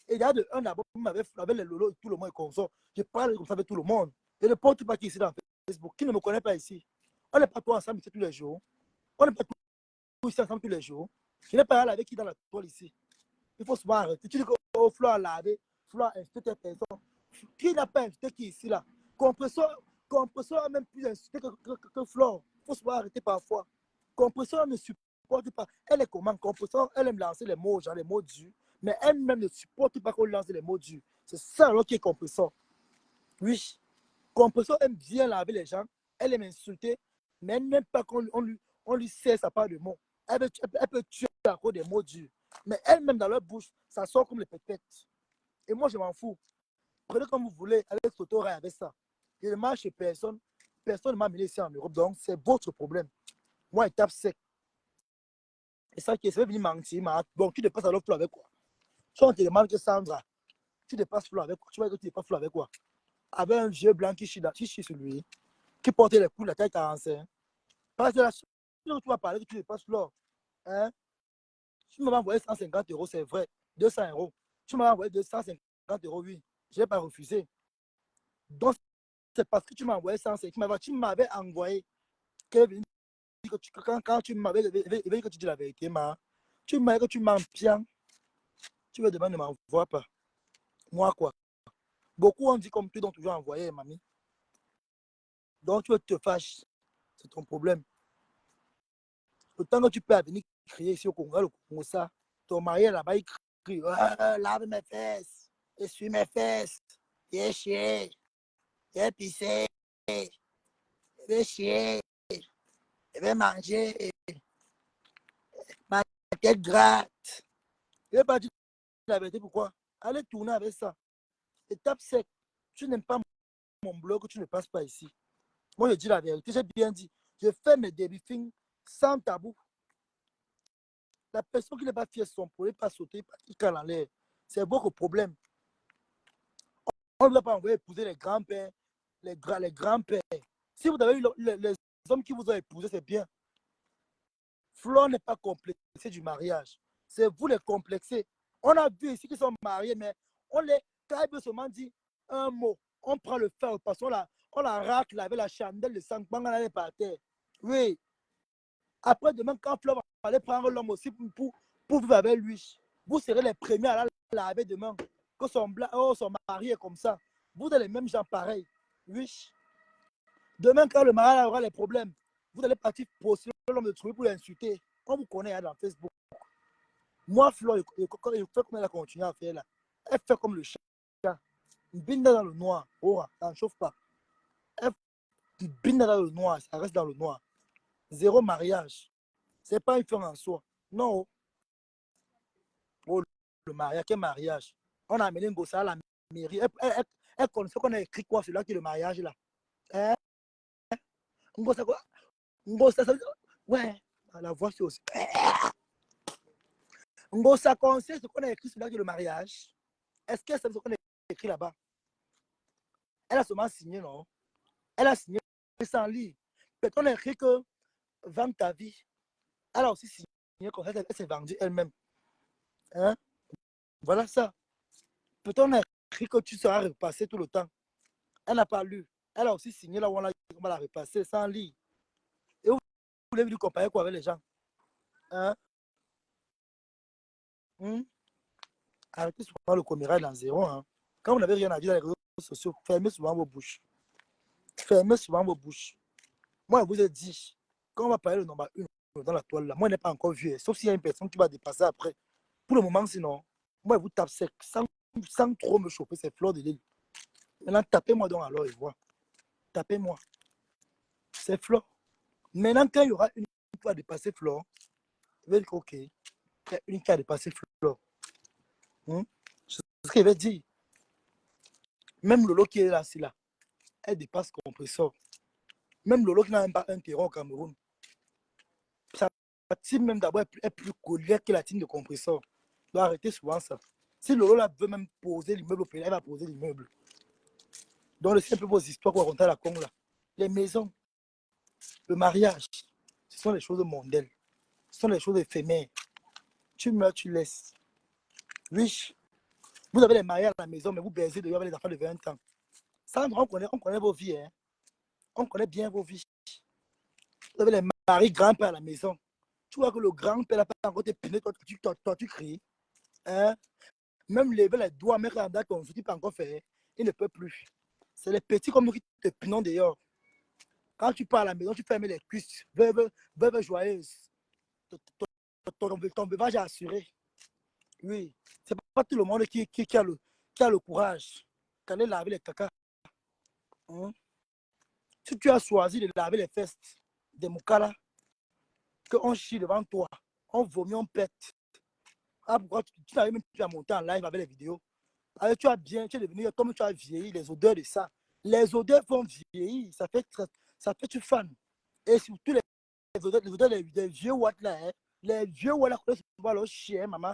Et il y a de un d'abord, avec les lolos et tout le monde est consort. Je parle comme ça avec tout le monde. Je ne porte pas qui ici dans Facebook. Qui ne me connaît pas ici? On n'est pas tous ensemble ici tous les jours. On n'est pas tous ici ensemble tous les jours. Je n'ai pas à avec qui dans la toile ici. Il faut se voir arrêter. Tu dis que oh, Flore a lavé, Flore a invité telle personne. Qui n'a pas invité qui ici là? Compresseur a même plus insulté que Flore. Il faut se voir arrêter parfois. Compresseur ne supporte pas. Elle est comment? Compresseur, elle aime lancer les mots, genre les mots durs. Mais elle-même ne supporte pas qu'on lance les mots durs. C'est ça alors qui est compresseur. Oui. Compresseur aime bien laver les gens. Elle aime insulter. Mais elle n'aime pas qu'on lui sert sa part de mots. Elle peut tuer à cause des mots durs. Mais elle-même dans leur bouche, ça sort comme les pépettes. Et moi, je m'en fous. Prenez comme vous voulez, avec Soto avec ça. Je ne marche chez personne. Personne ne m'a amené ici en Europe. Donc, c'est votre problème. Moi, il tape sec. Et ça qui est, ça veut venir mentir. Bon, tu dépasses alors flou avec quoi? Si on te demande que Sandra, tu dépasses flou avec quoi? Tu vois que tu dépasses flou avec quoi? Avec un vieux blanc qui chie sur lui, qui portait les coups de la taille 45. Parce que là, si tu vas parler que tu dépasses flou, hein? Tu m'as envoyé 150 euros, c'est vrai. 200 euros. Tu m'as envoyé 250 euros, oui. Je n'ai pas refusé. Donc, c'est parce que tu m'as envoyé 150. Tu m'avais envoyé. Quand tu m'avais dit que tu dis la vérité, tu m'as dit que tu mens bien. Tu me demandes, ne m'envoie pas. Moi, quoi. Beaucoup ont dit comme tu, donc toujours envoyé, mamie. Donc, tu te fâches. C'est ton problème. Autant que tu peux venir crier ici au Congo, le Congo, ça. Ton mari là-bas, il crie, lave mes fesses, essuie mes fesses, j'ai chier, j'ai pissé, je vais chier, je vais manger, ma tête gratte. Je vais pas dire la vérité, pourquoi? Allez tourner avec ça. Étape sec, tu n'aimes pas mon blog, tu ne passes pas ici. Moi, je dis la vérité, j'ai bien dit. Je fais mes débriefings sans tabou. La personne qui n'est pas fière de son projet, pas sauter, pas cale en l'air. C'est beaucoup de problème. On ne doit pas envoyer épouser les grands-pères, les grands-pères. Si vous avez eu les hommes qui vous ont épousé, c'est bien. Flore n'est pas complexée du mariage. C'est vous les complexés. On a vu ici qu'ils sont mariés, mais quand ils veulent seulement dire un mot, on prend le fer, parce qu'on la racle avec la chandelle de sang, on allait par terre. Oui. Après, demain, quand Flore va aller prendre l'homme aussi pour vivre avec lui, vous serez les premiers à la laver demain. Que son mari est comme ça. Vous êtes les mêmes gens pareils. Oui. Demain, quand le mari aura les problèmes, vous allez partir pour l'homme de trouver pour l'insulter. On vous connaît dans Facebook. Moi, Flore, il fait comme elle a continué à faire là. Elle fait comme le chat. Une binde dans le noir. Oh, ça ne chauffe pas. Elle une binde dans le noir. Ça reste dans le noir. Zéro mariage. Ce n'est pas une fin en soi. Non. Oh, le mariage, quel mariage? On a amené Ngossa à la mairie. Elle connaissait qu'on a écrit quoi, celui-là qui est le mariage là. Hein? Ngossa quoi? Ngossa, ça veut dire... Ouais, la voix c'est aussi. Ngossa conseille ce qu'on a écrit celui-là qui est le mariage. Est-ce qu'elle sait ce qu'on a écrit là-bas? Elle a seulement signé, non? Elle a signé sans lire. Peut-être qu'on a écrit que vendre ta vie. Elle a aussi signé comme ça, elle s'est vendue elle-même. Hein? Voilà ça. Peut-être qu'on a écrit que tu seras repassé tout le temps. Elle n'a pas lu. Elle a aussi signé là où on va la repasser sans lire. Et vous voulez lui comparer quoi avec les gens? Hein? Arrêtez souvent le commérage dans zéro. Hein. Quand vous n'avez rien à dire dans les réseaux sociaux, fermez souvent vos bouches. Fermez souvent vos bouches. Moi, je vous ai dit, quand on va parler le nombre 1 dans la toile, là, moi, je n'ai pas encore vu. Sauf s'il y a une personne qui va dépasser après. Pour le moment, sinon, moi, je vous tape sec, sans trop me chauffer, c'est fleur de l'île. Maintenant, tapez-moi donc alors et voir. Tapez-moi. C'est fleur. Maintenant, quand il y aura une qui va dépasser fleur, je vais dire, OK, il y a une qui a dépassé fleur. C'est ce qu'il va dire. Même Lolo qui est là, c'est là. Elle dépasse compresseur. Même Lolo qui n'a même pas un terrain au Cameroun. Sa team même d'abord est plus colère que la team de compresseur. Il doit arrêter souvent ça. Si Lolo là veut même poser l'immeuble au pays, elle va poser l'immeuble. Donc, c'est un peu vos histoires qu'on raconte à la con là. Les maisons, le mariage, ce sont les choses mondaines. Ce sont les choses éphémères. Tu meurs, tu laisses. Oui, vous avez les mariés à la maison, mais vous baisez dehors avec les enfants de 20 ans. Ça, on connaît vos vies. Hein. On connaît bien vos vies. Vous avez les maris grands-pères à la maison. Tu vois que le grand-père n'a pas encore t'épiné, toi, tu cries. Hein? Même lever les doigts, mettre en date ton soutien pas encore fait. Il ne peut plus. C'est les petits comme nous qui te pinons dehors. Quand tu pars à la maison, tu fermes les cuisses. Veuve joyeuse. Ton veuvage est assuré. Oui. C'est pas tout le monde qui a le courage d'aller laver les caca. Hein? Si tu as choisi de laver les fesses des moukala, qu'on chie devant toi, on vomit, on pète. Ah, pourquoi tu n'arrives même plus à monter en live avec les vidéos? Alors, tu es devenu comme tu as vieilli, les odeurs de ça. Les odeurs vont vieillir, ça fait tu fan. Et surtout les odeurs des vieux watts là, hein. Les vieux watts là connaissent souvent leur chien, maman.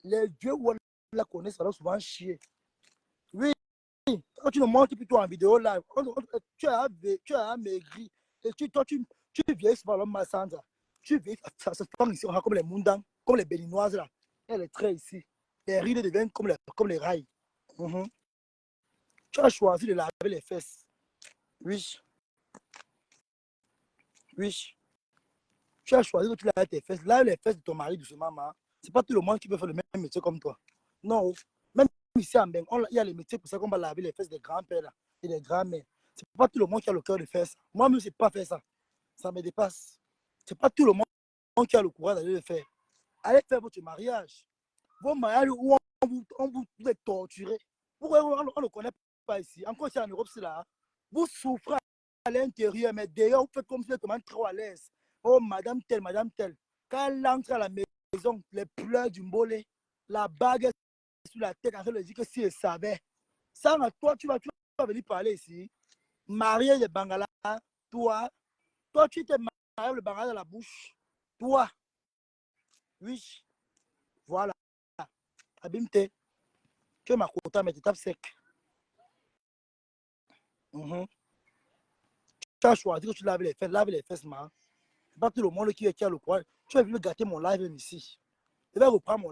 Les vieux watts là connaissent souvent chier. Oui, quand tu ne montres plus toi en vidéo là, tu as maigri. Et toi, tu vieillis souvent l'homme Massandra. Tu vieillis, ça se prend ici, comme les Mundans, comme les Béninoises là. Et les traits ici. Les rides deviennent comme les rails. Tu as choisi de laver les fesses. Oui. Oui. Tu as choisi que tu laves tes fesses. Lave les fesses de ton mari doucement, maman. C'est pas tout le monde qui peut faire le même métier comme toi. Non. Même ici en Beng, il y a les métiers pour ça qu'on va laver les fesses des grands-pères là, et des grands-mères. C'est pas tout le monde qui a le cœur de faire ça. Moi-même, je ne sais pas faire ça. Ça me dépasse. C'est pas tout le monde qui a le courage d'aller le faire. Allez faire votre mariage. Vos mariages où on vous est torturé. Pourquoi on ne connaît pas ici? Encore ici en Europe, c'est là. Vous souffrez à l'intérieur, mais d'ailleurs, vous faites comme si vous êtes trop à l'aise. Oh, madame telle, madame telle. Quand elle entre à la maison, les pleurs du mbolé, la bague est sur la tête, en train de dire que si elle savait. Ça, toi, tu vas venir parler ici. Marier le Bangala, toi, tu t'es marié le Bangala dans la bouche. Toi, oui, voilà. Abimte, tu es ma quota, mais tu tapes sec. Tu as choisi que tu laves les fesses, man. C'est pas tout le monde qui a le courage. Tu es venu gâter mon live ici. Je vais reprendre mon